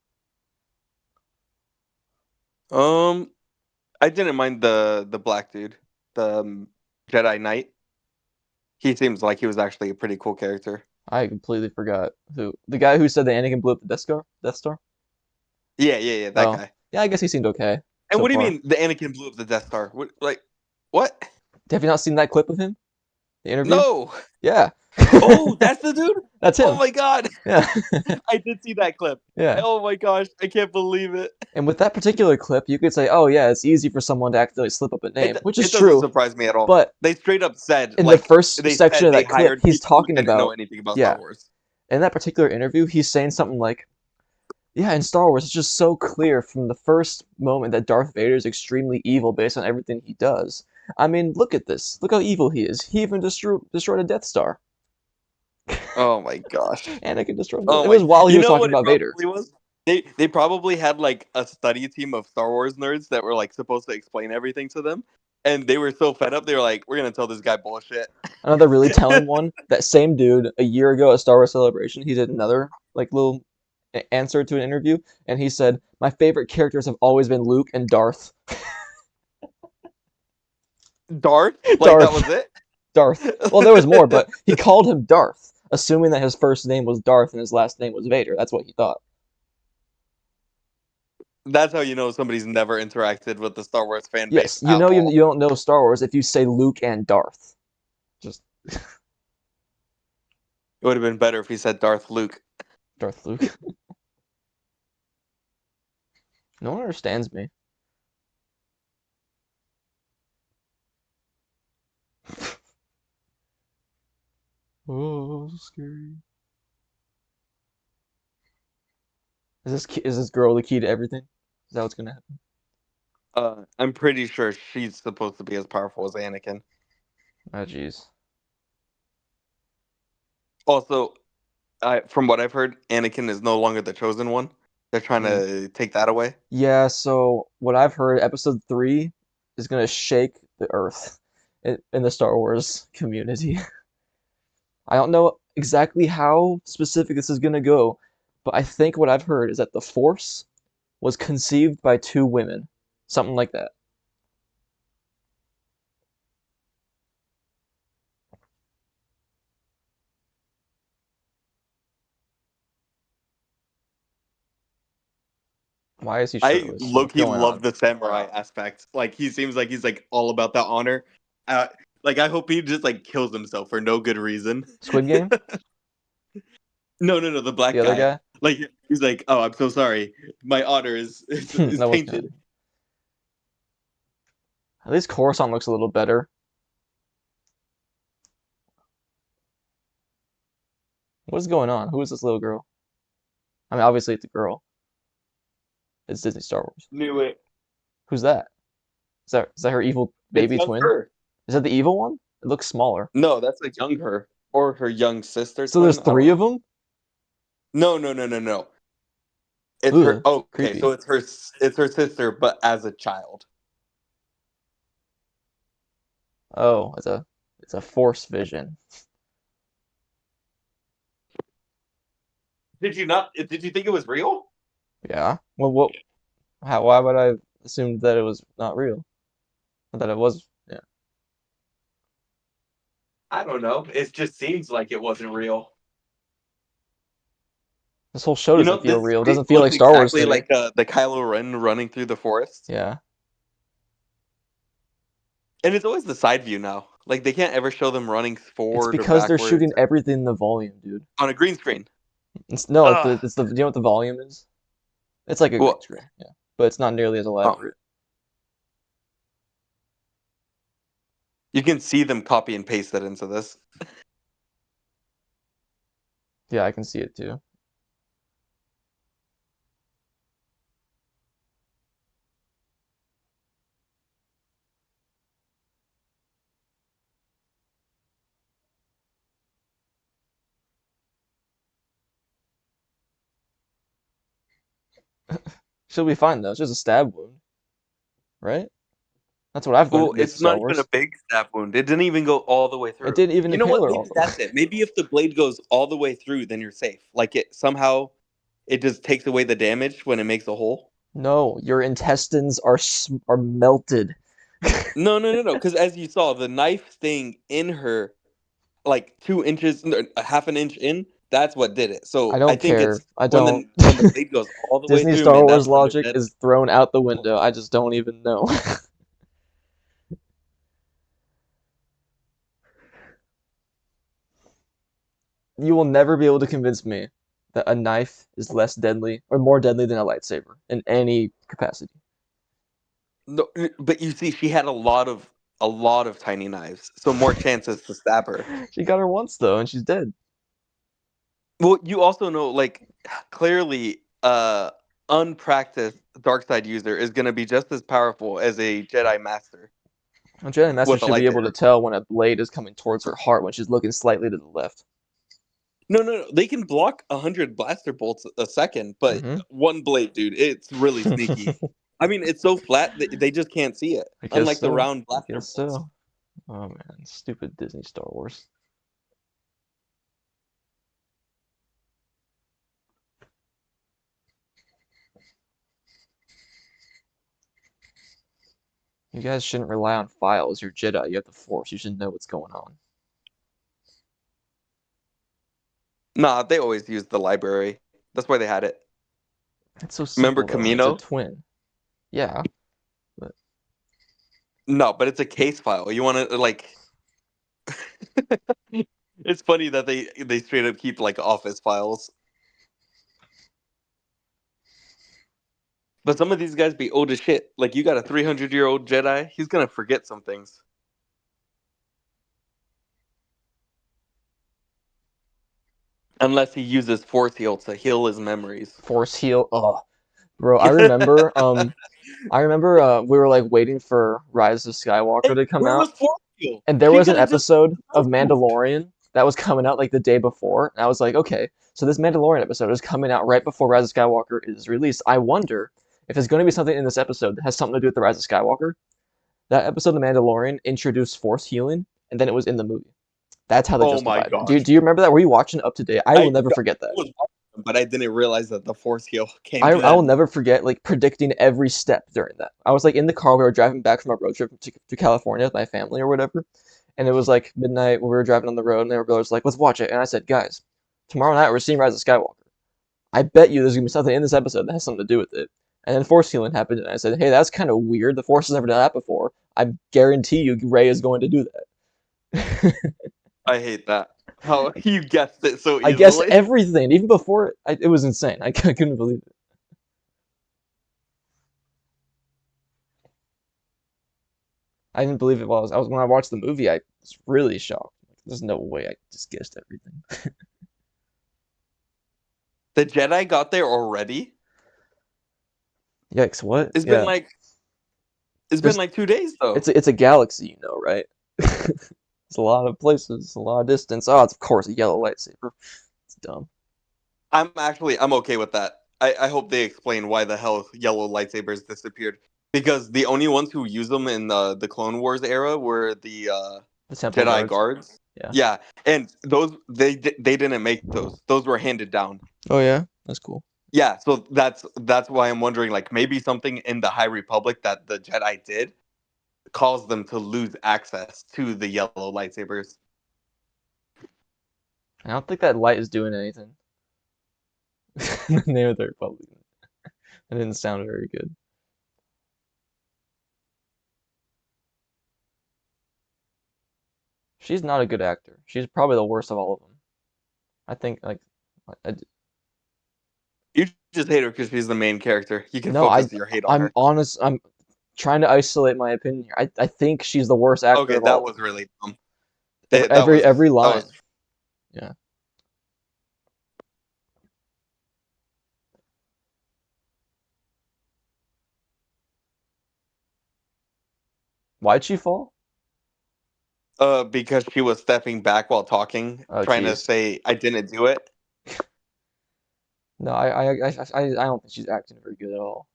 Um, I didn't mind the black dude, the Jedi Knight. He seems like he was actually a pretty cool character. I completely forgot who the guy who said that Anakin blew up the Death Star. Death Star. Yeah, that Oh, guy. yeah, I guess he seemed okay And so what do you far. mean the Anakin blew up the Death Star? What, like, what? Have you not seen that clip of him? The interview? No. Yeah, Oh, that's the dude. that's Oh him. my god, Yeah, I did see that clip. yeah. Oh my gosh, I can't believe it. And with that particular clip, you could say, "Oh yeah, it's easy for someone to accidentally slip up a name," which is It doesn't true. surprise me at all. But They straight up said in the like first they section said of they that clip, hired he's people who talking didn't know about, anything about Star yeah, Wars. in that particular interview, he's saying something like, yeah, in Star Wars, it's just so clear from the first moment that Darth Vader is extremely evil based on everything he does. I mean, look at this. Look how evil he is. He even destroyed a Death Star. Oh my gosh. Anakin destroyed it. Oh It was my. while he You was know talking what it about Vader. probably was? They probably had like a study team of Star Wars nerds that were like supposed to explain everything to them, and they were so fed up they were like, "We're gonna tell this guy bullshit." Another really telling one. That same dude, a year ago at Star Wars Celebration, he did another like little answer to an interview, and he said, "My favorite characters have always been Luke and Darth." Darth, like that Darth. was it. Darth. Well, there was more, but he called him Darth, assuming that his first name was Darth and his last name was Vader. That's what he thought. That's how you know somebody's never interacted with the Star Wars fan base Yes, you at know all. you don't know Star Wars if you say Luke and Darth. Just It would have been better if he said Darth Luke. Darth Luke. No one understands me. Oh, so scary. Is this girl the key to everything? Is that what's gonna happen? I'm pretty sure she's supposed to be as powerful as Anakin. Oh, jeez. Also, from what I've heard, Anakin is no longer the chosen one. They're trying Mm. to take that away. Yeah. So what I've heard, Episode 3 is gonna shake the earth in the Star Wars community. I don't know exactly how specific this is gonna go, but I think what I've heard is that the Force was conceived by two women, something like that. Why is he I shirtless? low What's key going love on? the samurai aspect. Like he seems like he's like all about that honor. Uh, like I hope he just like kills himself for no good reason. Squid Game? No, the The black other guy. guy? Like he's like, oh, I'm so sorry. My honor is That was kind tainted. of. At least Coruscant looks a little better. What is going on? Who is this little girl? I mean, obviously it's a girl. It's Disney Star Wars. Knew it. Who's that? Is that her evil It's baby young twin? her. Is that the evil one? It looks smaller. No, that's a young her or her young sister So there's twin. I don't three of know. them? No. It's her. Ugh, Oh, okay, creepy. so it's her sister, but as a child. Oh, It's a force vision. Did you not? Did you think it was real? Yeah. Well, what? How? Why would I assume that it was not real? Or that it was? Yeah. I don't know. It just seems like it wasn't real. This whole show You know, doesn't feel this real. It street doesn't feel looks like Star Wars exactly to me. like the Kylo Ren running through the forest, Yeah. and it's always the side view now. Like they can't ever show them running It's forward or because they're backwards shooting everything in the volume, dude. on a green screen. It's no, it's Ugh. the. Do you know what the volume is? It's like a green Well, screen. Yeah. But it's not nearly as oh, elaborate. you can see them copy and paste that into this. Yeah, I can see it too. She'll be fine though. It's just a stab wound, right? That's what I've learned Well, in Disney it's Star not even a Wars. big stab wound. It didn't even go all the way It through. didn't even You know impale what? her all Maybe the way. that's it. Maybe if the blade goes all the way through, then you're safe. Like it somehow it just takes away the damage when it makes a hole. No, your intestines are melted. No, no, no, no. Because as you saw, the knife staying in her, like 2 inches, no, a half an inch in, that's what did it. I So I don't think care. it's I when don't. the blade goes all the way Disney through, Star man. Wars That's when they're logic dead. is thrown out the window. I just don't even know. You will never be able to convince me that a knife is less deadly or more deadly than a lightsaber in any capacity. No, but you see, she had a lot of tiny knives, so more chances to stab her. She got her once though, and she's dead. Well, you also know, like, clearly, unpracticed dark side user is going to be just as powerful as a Jedi master A Jedi Master with a should be able to lightsaber. tell when a blade is coming towards her heart when she's looking slightly to the left. No, no, no. They can block 100 blaster bolts a second, but Mm-hmm. one blade, dude, it's really sneaky. I mean, it's so flat that they just can't see it. I guess Unlike the so. round I blaster guess bolts. so. Oh man, stupid Disney Star Wars. You guys shouldn't rely on files. You're Jedi. You have the Force. You should know what's going on. Nah, they always use the library. That's why they had it. It's so Remember simple though. It's a Camino? twin. Yeah, but No, but it's a case file. You want to like. It's funny that they straight up keep like office files. But some of these guys be old as shit. Like you got a 300-year-old Jedi, he's gonna forget some things. Unless he uses Force Heal to heal his memories. Force heal. Oh, bro, I remember. We were like waiting for Rise of Skywalker Hey, to come where out, was Force Heal? and there She was an could have just episode of Force Healed. Mandalorian that was coming out like the day before, and I was like, okay, so this Mandalorian episode is coming out right before Rise of Skywalker is released. I wonder if there's going to be something in this episode that has something to do with the Rise of Skywalker. That episode of Mandalorian introduced Force healing, and then it was in the movie. That's how they Oh my justified it. Do gosh. you remember that? Were you watching up to date? I will I, never no, forget I that. was watching them, but I didn't realize that the Force Heal came I will then. never forget like predicting every step during that. I was like in the car. We were driving back from a road trip to California with my family or whatever, and it was like midnight when we were driving on the road, and my brother was like, "Let's watch it." And I said, "Guys, tomorrow night we're seeing Rise of Skywalker. I bet you there's gonna be something in this episode that has something to do with it." And then Force healing happened, and I said, "Hey, that's kind of weird. The Force has never done that before. I guarantee you, Rey is going to do that." I hate that. How you guessed it so I guessed easily. everything, even before it was insane. I couldn't believe it. I didn't believe it while I was when I watched the movie. I was really shocked. Like, there's no way I just guessed everything. The Jedi got there already? Yikes! What? It's been Yeah. like it's been There's like 2 days though. it's a galaxy, you know, right? It's a lot of places, a lot of distance. Oh, it's of course a yellow lightsaber. It's dumb. I'm okay with that. I hope they explain why the hell yellow lightsabers disappeared. Because the only ones who use them in the Clone Wars era were the The The temple Jedi guards. guards. Yeah. Yeah, and those they didn't make those. Those were handed down. Oh yeah, that's cool. Yeah, so that's why I'm wondering, like, maybe something in the High Republic that the Jedi did caused them to lose access to the yellow lightsabers. I don't think that light is doing anything. The name of the Republic. That didn't sound very good. She's not a good actor. She's probably the worst of all of them. I think like I, You just hate her because she's the main character. You can no, focus your hate on I'm her. honest. I'm trying to isolate my opinion here. I think she's the worst actor Okay, of all that of was them. really dumb. Every That every, was every that was line. Yeah. Why'd she fall? because she was stepping back while talking, Oh trying to jeez. say I didn't do it. No, I don't think she's acting very good at all.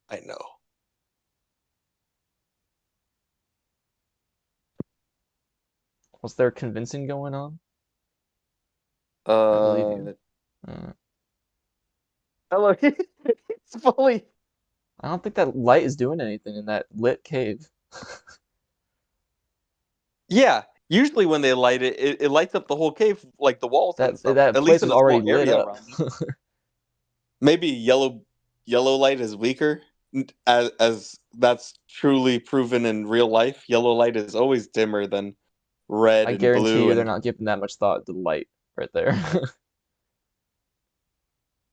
I know. Was there convincing going on? I believe you. Uh, Uh, hello. It's fully. I don't think that light is doing anything in that lit cave. Yeah, usually when they light it, it lights up the whole cave, like the walls and stuff. That At least place in was a already small lit area up. around it. Maybe yellow light is weaker, as that's truly proven in real life. Yellow light is always dimmer than red I and guarantee blue, you they're and not giving that much thought to light right there.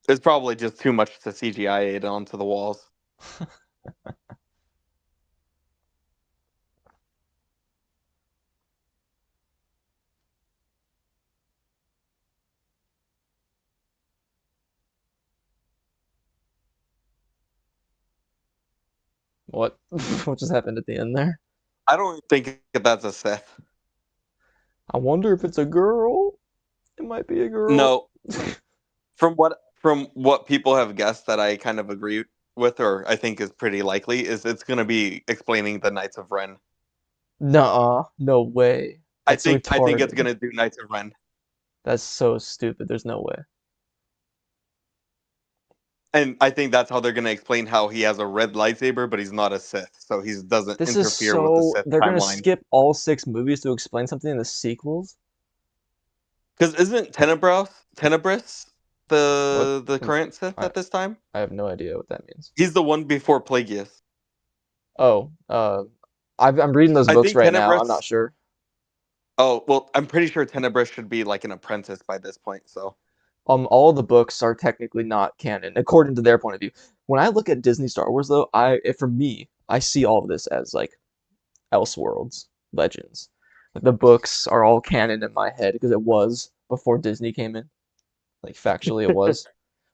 it's probably just too much to CGI it onto the walls. What? What just happened at the end there? I don't think that's a Sith. I wonder if it's a girl. It might be a girl. No, from what people have guessed that I kind of agree with, or I think is pretty likely, is it's going to be explaining the Knights of Ren. Nuh-uh. No way. That's I think it's retarded. going to do Knights of Ren. That's so stupid. There's no way. And I think that's how they're going to explain how he has a red lightsaber, but he's not a Sith, so he doesn't This is interfere with the so. Sith They're gonna timeline. skip all six movies to explain something in the sequels? Because isn't Tenebris What? the current Sith I, at this time? I have no idea what that means. He's the one before Plagueis. Oh, I'm reading those I books think right now. I'm not Tenebris. sure. Oh well, I'm pretty sure Tenebris should be like an apprentice by this point. So All the books are technically not canon according to their point of view. When I look at Disney Star Wars, though, for me, I see all of this as like Elseworlds, Legends. Like the books are all canon in my head because it was before Disney came in. Like factually, it was.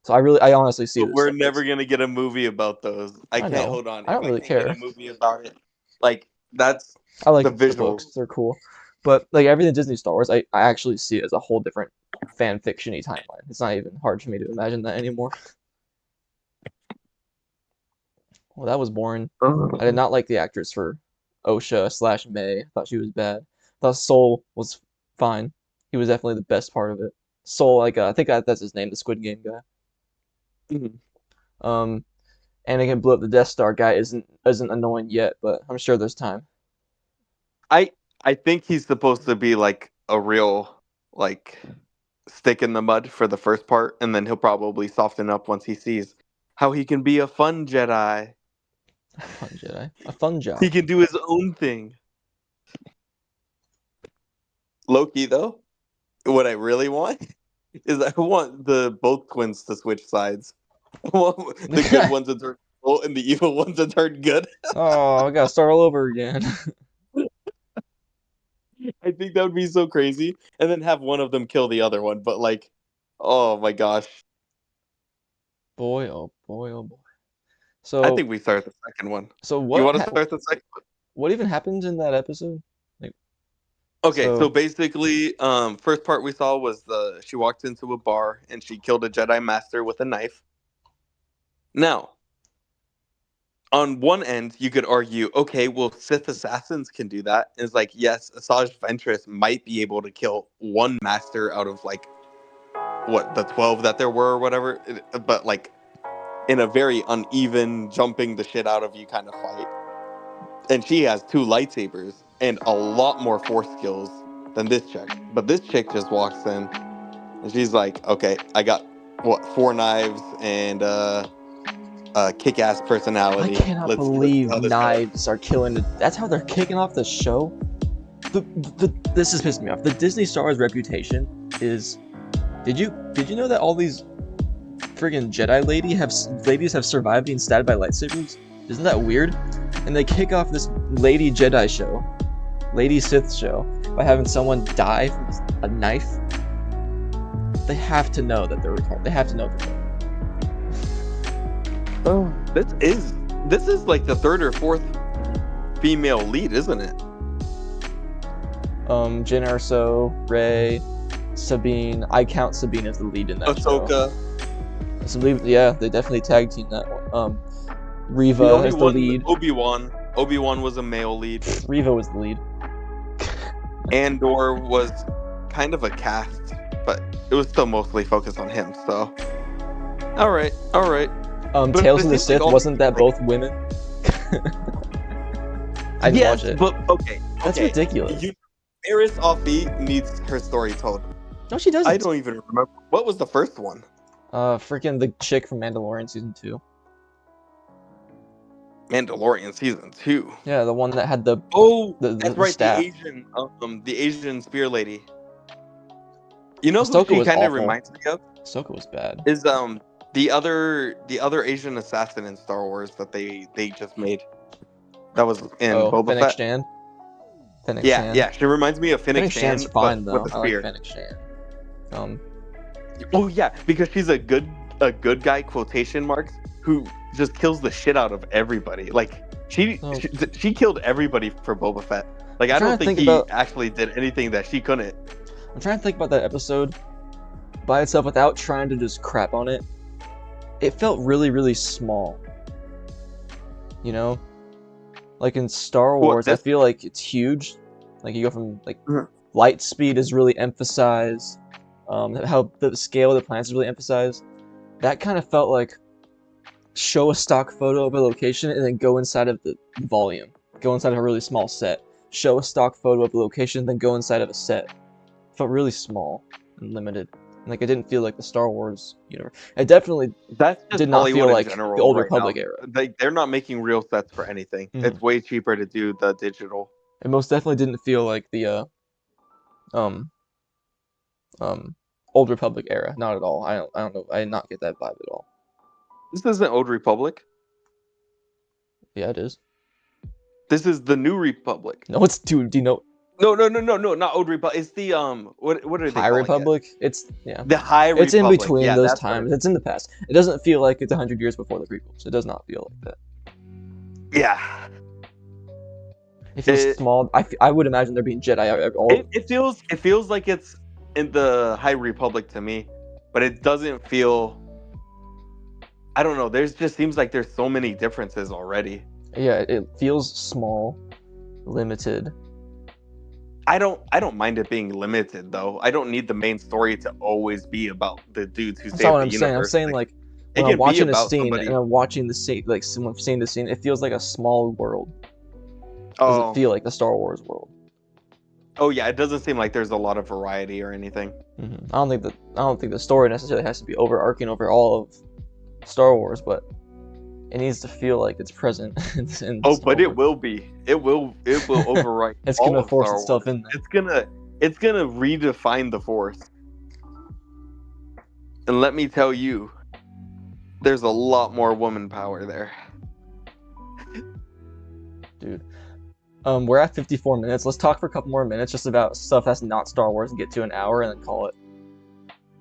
So I honestly see but this we're stuff never as gonna get a movie about those. I I can't know. hold on. I If don't I really can't get a care. movie about it, like that's I the like the visual. books; they're cool. But like everything Disney Star Wars, I actually see it as a whole different fan fiction-y timeline. It's not even hard for me to imagine that anymore. Well, that was boring. I did Ugh. not like the actress for Osha/May. I thought she was bad. I thought Soul was fine. He was definitely the best part of it. Soul, like I think that's his name, the Squid Game guy. Mhm. Um, Anakin blew up the Death Star guy isn't annoying yet, but I'm sure there's time. I I think he's supposed to be like a real like stick in the mud for the first part, and then he'll probably soften up once he sees how he can be a fun Jedi. A fun Jedi, a fun He job. can do his own thing. Loki, though, what I really want is I want the both twins to switch sides. I want the good ones to turn evil and the evil ones to turn good. Oh, I gotta start all over again. I think that would be so crazy. And then have one of them kill the other one. But like, oh my gosh. Boy, oh boy, oh boy. I So, think we start the second one. so You want to start the second one? what even happens in that episode? Like, Okay, so so, basically, first part we saw was she walked into a bar and she killed a Jedi Master with a knife. Now, on one end, you could argue, okay, well, Sith assassins can do that. And it's like, yes, Asajj Ventress might be able to kill one master out of like what the 12 that there were or whatever, but like in a very uneven, jumping the shit out of you kind of fight. And she has two lightsabers and a lot more force skills than this chick. But this chick just walks in and she's like, okay, I got what, four knives and kick-ass I personality. cannot Let's see believe how this goes. knives are killing it. That's how they're kicking off the show. This is pissing me off. The Disney Star Wars reputation is. Did you know that all these friggin' Jedi ladies have survived being stabbed by lightsabers? Isn't that weird? And they kick off this Lady Jedi show, Lady Sith show, by having someone die from a knife. They have to know that they're retarded. They have to know that. Oh, this is like the third or fourth female lead, isn't it? Jyn Erso, Rey, Sabine. I count Sabine as the lead in that Ahsoka. show. Sabine, yeah, they definitely tag team that one. Riva The only as the one, lead. Obi-Wan. Obi-Wan was a male lead. Riva was the lead. Andor was kind of a cast, but it was still mostly focused on him. So, all right. But Tales it of the seems like Sith, all wasn't that like, both women? I didn't watch yes, it. but okay. That's ridiculous. Eris Offee needs her story told. No, she doesn't. I don't even remember what was the first one. Freaking the chick from Mandalorian season 2. Mandalorian season 2. Yeah, the one that had the That's the right, staff. the Asian spear lady. You know who Ahsoka she was kind of awful. reminds me of? Ahsoka was bad. Is the other Asian assassin in Star Wars that they just made. That was in Oh, Boba Fennec Fett. Shan. Fennec Yeah, Shan. yeah, she reminds me of Fennec Fennec Shan's Shan, fine but with though. a I like spear. Fennec Shan. Oh yeah, because she's a good guy quotation marks who just kills the shit out of everybody. Like So, she killed everybody for Boba Fett. Like I'm I trying don't to think think he about. actually did anything that she couldn't. I'm trying to think about that episode by itself without trying to just crap on it. It felt really, really small. You know, like in Star What Wars, I this? feel like it's huge. Like you go from like Mhm. light speed is really emphasized. How the scale of the planets is really emphasized. That kind of felt like show a stock photo of a location and then go inside of the volume. Go inside of a really small set. Show a stock photo of a location, then go inside of a set. It felt really small and limited. And, like it didn't feel like the Star Wars universe. It definitely That's just did not feel Hollywood in like the general Old right now. Republic era. They're not making real sets for anything. Mm-hmm. It's way cheaper to do the digital. It most definitely didn't feel like the um um Old Republic era. Not at all. I don't know. I did not get that vibe at all. This isn't Old Republic. Yeah, it is. This is the New Republic. No, it's dude. Do you know No, not Old Republic. It's the what are they High calling it? Republic? It's yeah. The High It's in Republic. between Yeah, those that's what times. It's in the past. It doesn't feel like it's 100 years before the prequels. It does not feel like that. Yeah. It feels small. I would imagine there being Jedi all. It feels like it's in the High Republic to me, but it doesn't feel. I don't know. There's just seems like there's so many differences already. Yeah, it feels small, limited. I don't mind it being limited though. I don't need the main story to always be about the dudes who That's save not what the I'm saying. I'm universe. saying like it when I'm can be watching a about scene somebody. and I'm watching the scene, like someone seeing the scene, it feels like a small world. It Oh, doesn't feel like the Star Wars world. oh yeah. It doesn't seem like there's a lot of variety or anything. I don't think the story necessarily has to be overarching over all of Star Wars, but it needs to feel like it's present. in Oh, Star but it Wars. will be. It will overwrite. It's all gonna of force Star itself Wars. in there. It's gonna redefine the Force. And let me tell you, there's a lot more woman power there. Dude. We're at 54 minutes. Let's talk for a couple more minutes just about stuff that's not Star Wars and get to an hour and then call it.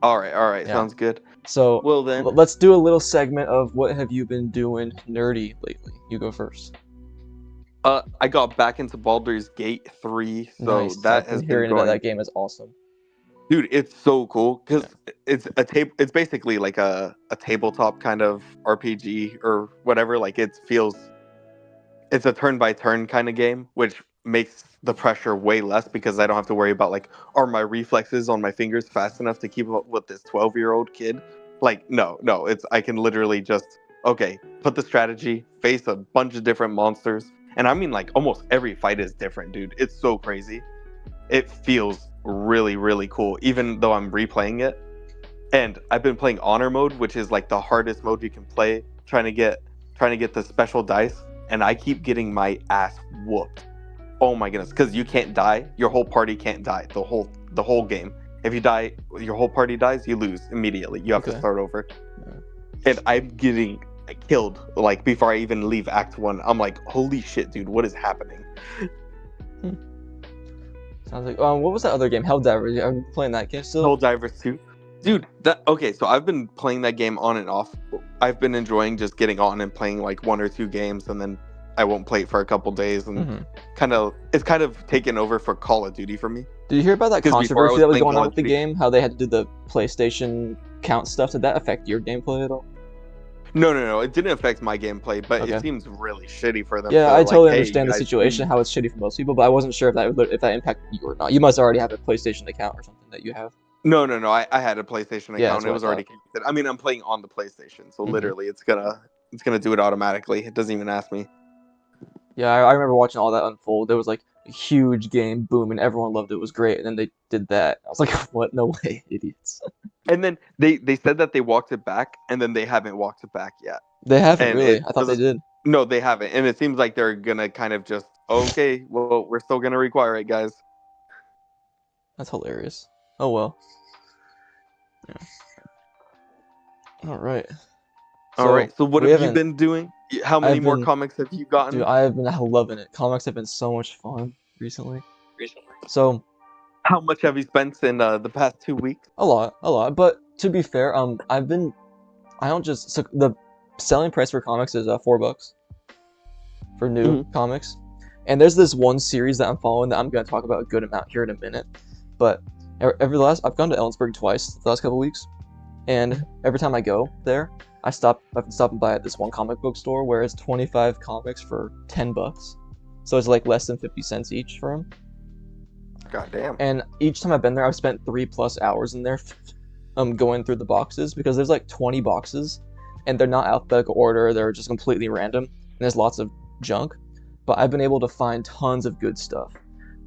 All right, Yeah. sounds good. So, Well then, let's do a little segment of what have you been doing nerdy lately. You go first. I got back into Baldur's Gate 3, so Nice. that I've has been been hearing about going. that game is awesome. Dude, it's so cool because it's a table. It's basically like a tabletop kind of RPG or whatever. Like it feels it's a turn by turn kind of game, which makes the pressure way less because I don't have to worry about like, are my reflexes on my fingers fast enough to keep up with this 12-year-old kid? Like, no, it's I can literally just okay, put the strategy, face a bunch of different monsters, and I mean like almost every fight is different, dude. It's so crazy. It feels really, really cool, even though I'm replaying it. And I've been playing honor mode, which is like the hardest mode you can play, trying to get the special dice, and I keep getting my ass whooped. Oh my goodness, because you can't die. Your whole party can't die. The whole game. If you die, your whole party dies, you lose immediately. You have to Okay. start over. Yeah. And I'm getting killed like before I even leave Act 1. I'm like, holy shit, dude, what is happening? Hmm. Sounds like what was that other game? Helldivers. Are you playing that game still? Helldivers 2. Dude, that okay, so I've been playing that game on and off. I've been enjoying just getting on and playing like one or two games and then I won't play it for a couple days and Mm-hmm. it's kind of taken over for Call of Duty for me. Did you hear about that Because before I controversy was that was playing going on Call of with the Duty. game? How they had to do the PlayStation count stuff? Did that affect your gameplay at all? No, it didn't affect my gameplay, but it Okay. seems really shitty for them Yeah, to I like, totally hey, you understand the guys situation, how it's shitty for most people, but I wasn't sure if that impacted you or not. You must already have a PlayStation account or something that you have. No. I had a PlayStation Yeah, that's account. It what I was already thought. connected. I mean, I'm playing on the PlayStation, so Hmm. literally it's gonna do it automatically. It doesn't even ask me. Yeah, I remember watching all that unfold. There was like a huge game, boom, and everyone loved it. It was great, and then they did that. I was like, what? No way, idiots. And then they said that they walked it back, and then they haven't walked it back yet. They haven't And really. it I thought they doesn't. did. No, they haven't, and it seems like they're gonna kind of just okay. Well, we're still gonna require it, guys. That's hilarious. Oh well. Yeah. All right. All So right. So what we have you haven't. been doing? How many I've more been, comics have you dude. gotten I have been loving it. Comics have been so much fun recently. recently? So How much have you spent in the past 2 weeks? a lot. But to be fair, I've been. I don't just so the selling price for comics is $4 for new Mhm. comics, and there's this one series that I'm following that I'm gonna talk about a good amount here in a minute. But I've gone to Ellensburg twice the last couple weeks, and every time I go there, I've been stopping by at this one comic book store where it's 25 comics for $10. So it's like less than 50 cents each for them. God damn. And each time I've been there, I've spent 3+ hours in there, going through the boxes because there's like 20 boxes, and they're not alphabetical order. They're just completely random, and there's lots of junk. But I've been able to find tons of good stuff.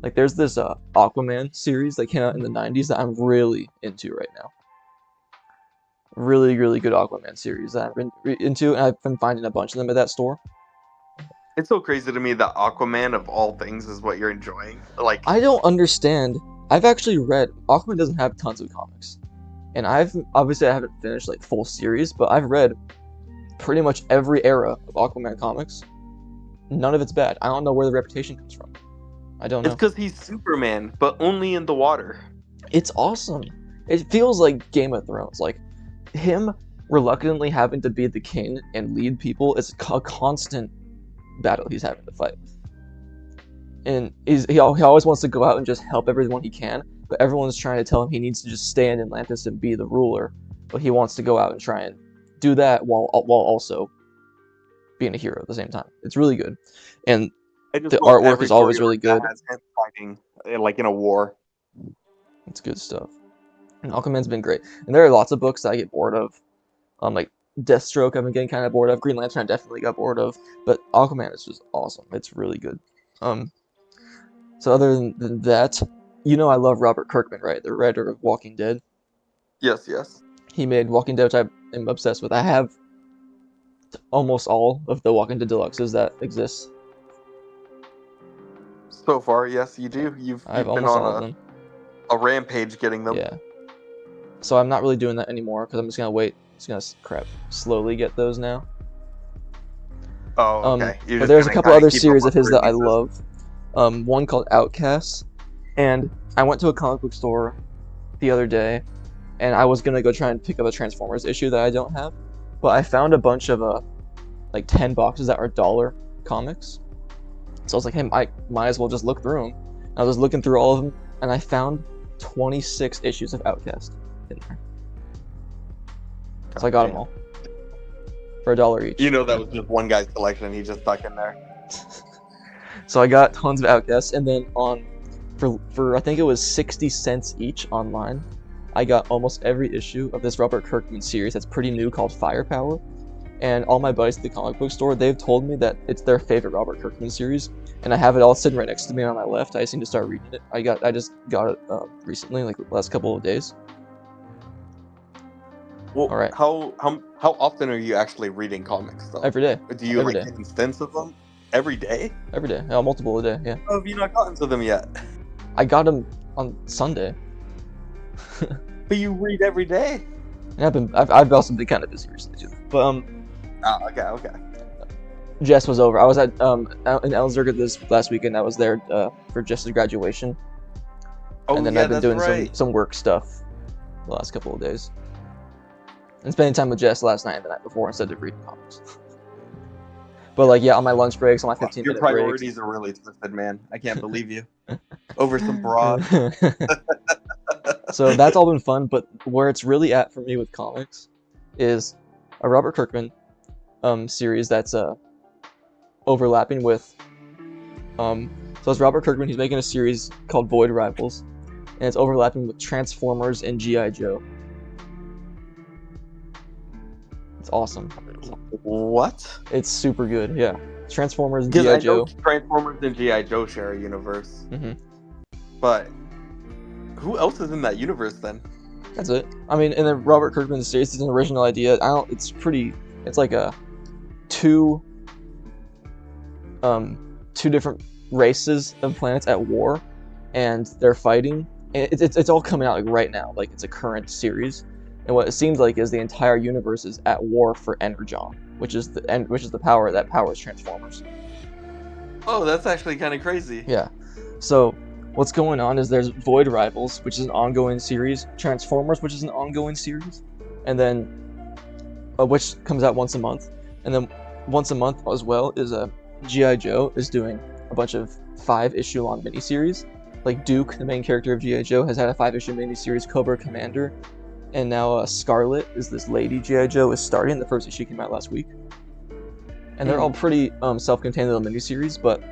Like there's this Aquaman series that came out in the 90s that I'm really into right now. Really, really good Aquaman series that I've been into, and I've been finding a bunch of them at that store. It's so crazy to me that Aquaman of all things is what you're enjoying. Like, I don't understand. I've actually read Aquaman doesn't have tons of comics, and I haven't finished like full series, but I've read pretty much every era of Aquaman comics. None of it's bad. I don't know where the reputation comes from. I don't it's know. because he's Superman, but only in the water. It's awesome. It feels like Game of Thrones. Like him reluctantly having to be the king and lead people is a constant battle he's having to fight. And he always wants to go out and just help everyone he can, but everyone's trying to tell him he needs to just stay in Atlantis and be the ruler. But he wants to go out and try and do that while also being a hero at the same time. It's really good, and I just the love artwork every is always story really arc that good. has him fighting, like in a war. It's good stuff. And Aquaman's been great. And there are lots of books that I get bored of. Like Deathstroke, I've been getting kind of bored of. Green Lantern, I definitely got bored of. But Aquaman is just awesome. It's really good. So other than that, I love Robert Kirkman, right? The writer of Walking Dead. Yes. He made Walking Dead, which I am obsessed with. I have almost all of the Walking Dead deluxes that exist. So far, yes, you Yeah, do. You've I have you've been almost on all of them. a rampage getting them. Yeah. So I'm not really doing that anymore because I'm just gonna wait. Just gonna slowly get those now. Oh, okay. You're But just there's a gonna couple kind of other keep up series of with the his that I releases. love. One called Outcasts, and I went to a comic book store the other day, and I was gonna go try and pick up a Transformers issue that I don't have, but I found a bunch of like 10 boxes that are dollar comics. So I was like, hey, I might as well just look through them. And I was looking through all of them, and I found 26 issues of Outcast in there. So I got them all for $1 each. You know that was just one guy's collection. He just stuck in there. So I got tons of outcasts, and then for I think it was 60 cents each online, I got almost every issue of this Robert Kirkman series that's pretty new called Firepower. And all my buddies at the comic book store, they've told me that it's their favorite Robert Kirkman series, and I have it all sitting right next to me on my left. I just need to start reading it. I just got it recently, like the last couple of days. All Well, right, how often are you actually reading comics though? every day, Do you every like day, get stints of them every day? every day, yeah, multiple a day. Yeah, How have you not gotten to them yet? I got them on Sunday. But you read every day. And I've also been kind of busy recently too. But Ah, okay, okay. Jess was over. I was at out in Elzerga this last weekend. I was there for Jess's graduation, Oh and then yeah, I've been that's doing right. some work stuff the last couple of days, and spending time with Jess last night and the night before instead of reading comics. But like yeah, on my lunch breaks, on my Fuck, 15 your minute breaks. priorities are really twisted, man. I can't believe you. Over some broad. So that's all been fun, but where it's really at for me with comics is a Robert Kirkman series that's overlapping with so it's Robert Kirkman. He's making a series called Void Rivals, and it's overlapping with Transformers and GI Joe. It's awesome. What? It's super good. Yeah, Transformers and Because GI I know Joe. Transformers and GI Joe share a universe, hmm but who else is in that universe then? That's it. I mean, and then Robert Kirkman's series is an original idea. I don't. It's pretty. It's like a two two different races of planets at war, and they're fighting. And it's all coming out like right now, like it's a current series. And what it seems like is the entire universe is at war for Energon, which is the power that powers Transformers. Oh, that's actually kind of crazy. Yeah. So what's going on is there's Void Rivals, which is an ongoing series, Transformers, which is an ongoing series, and then which comes out once a month, and then once a month as well is a GI Joe is doing a bunch of 5-issue long miniseries. Like Duke, the main character of GI Joe, has had a 5-issue miniseries, Cobra Commander, and now Scarlet is this lady GI Joe is starting. The first issue came out last week, and they're all pretty self-contained little miniseries. But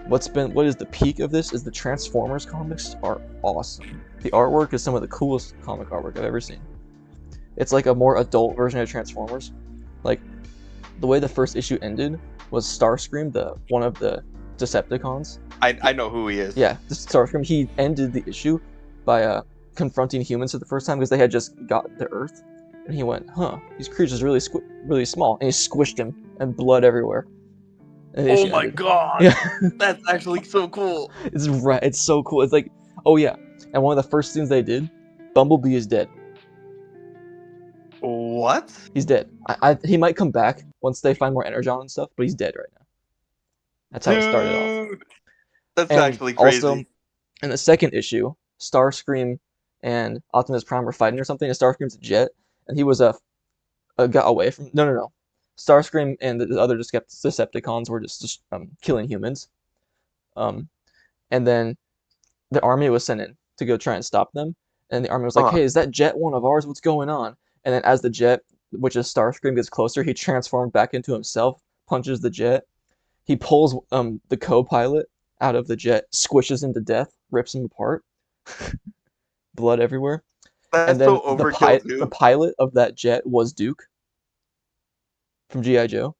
what is the peak of this is the Transformers comics are awesome. The artwork is some of the coolest comic artwork I've ever seen. It's like a more adult version of Transformers. Like the way the first issue ended was Starscream, one of the Decepticons. I know who he is. Yeah, Starscream. He ended the issue by confronting humans for the first time because they had just gotten to Earth, and he went, "Huh, these creatures are really small," and he squished him, and blood everywhere. And the Oh issue my ended. god, Yeah, that's actually so cool. it's right. It's so cool. It's like, oh yeah, and one of the first things they did, Bumblebee is dead. What? He's dead. He might come back once they find more energon and stuff, but he's dead right now. That's how it started off. Dude, that's And actually also, crazy. in the second issue, Starscream and Optimus Prime were fighting or something, and Starscream's a jet, and he was got away from. No. Starscream and the other Decepticons were just killing humans. Um, and then the army was sent in to go try and stop them. And the army was like, Uh, "Hey, is that jet one of ours? What's going on?" And then as the jet, which is Starscream, gets closer, he transforms back into himself, punches the jet. He pulls the co-pilot out of the jet, squishes him to death, rips him apart, blood everywhere. And that's then so overkill the too. pilot of that jet was Duke from GI Joe.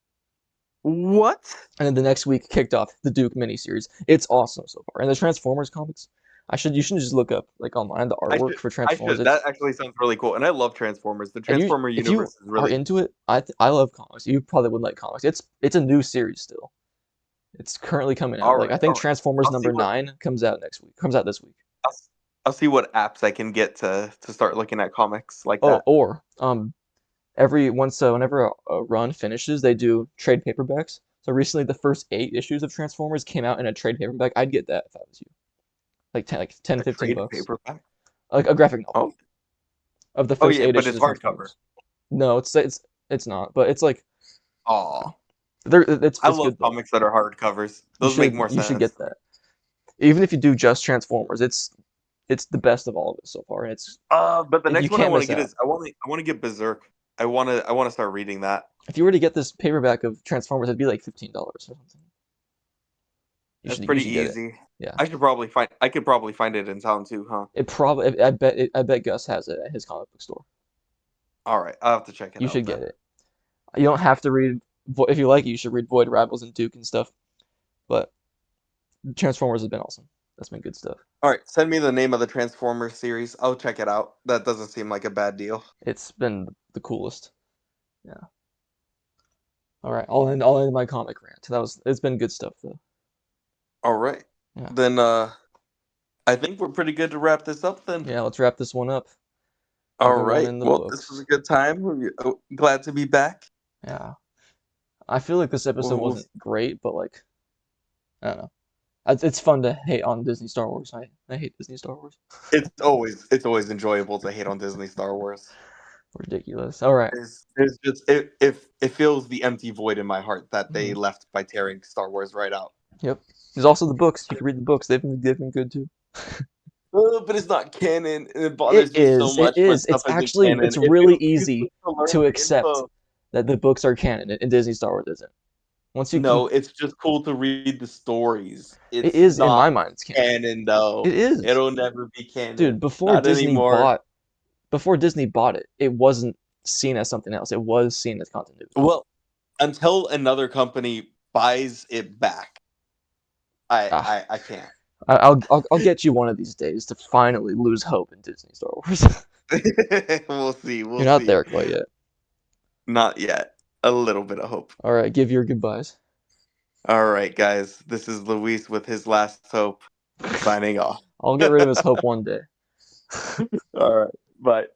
What? And then the next week kicked off the Duke miniseries. It's awesome so far. And the Transformers comics, you should just look up like online the I artwork should. for I Transformers. should. That actually sounds really cool, and I love Transformers. The And Transformer if you universe is are really. into it, I love comics. You probably would like comics. It's a new series still. It's currently coming out. All Like I right, think all right. Transformers I'll see number what 9 comes out next week. Comes out this week. I'll, I'll see what apps I can get to start looking at comics like Oh, that. or every once whenever a run finishes, they do trade paperbacks. So recently, the first 8 issues of Transformers came out in a trade paperback. I'd get that if I was you. Like 10, A 15 trade bucks. paperback. Like a graphic novel Oh, of the oh first yeah, eight but issues it's of hardcover. Transformers. No, it's not, but it's like Aw, I it's love good though. comics that are hardcovers. Those make more You should sense. get that. Even if you do just Transformers, it's the best of all of it so far, and But the you next one I can't want to miss get out. is I want to get Berserk. I want to start reading that. If you were to get this paperback of Transformers, it'd be like $15 or something. That's you pretty should get it. easy. Yeah. I could probably find it in town too, huh? I bet Gus has it at his comic book store. All right, I'll have to check it You out should then. get it. You don't have to read if you like it, you should read Void Rebels and Duke and stuff. But Transformers has been awesome. That's been good stuff. All right, send me the name of the Transformers series. I'll check it out. That doesn't seem like a bad deal. It's been the coolest. Yeah. All right. I'll end my comic rant. It's been good stuff though. All right. Yeah. Then I think we're pretty good to wrap this up then. Yeah, let's wrap this one up. All Everyone right. in the Well, this was a books. good time. Glad to be back. Yeah. I feel like this episode We'll wasn't great, but like I don't know. It's fun to hate on Disney Star Wars. I hate Disney Star Wars. it's always enjoyable to hate on Disney Star Wars. Ridiculous. All right. It's just it fills the empty void in my heart that they Mhm. left by tearing Star Wars right out. Yep. There's also the books. You can read the books. They've been good too. But it's not canon, and it It bothers me so is. It much when is. stuff isn't canon. It's It really feels easy useless to learn to the accept info. that the books are canon and Disney Star Wars isn't. Once you can, No, it's just cool to read the stories. it It's is in my not mind. It's canon. canon It though. is, It'll never be dude. canon. Not anymore. Before Disney bought it, it wasn't seen as something else. It was seen as continuity. Well, until another company buys it back, Ah, I can't. I'll get you one of these days to finally lose hope in Disney Star Wars. We'll see. We'll You're not see. there quite yet. Not yet. A little bit of hope. All right, give your goodbyes. All right, guys. This is Luis with his last hope, signing off. I'll get rid of his hope one day. All right. Bye.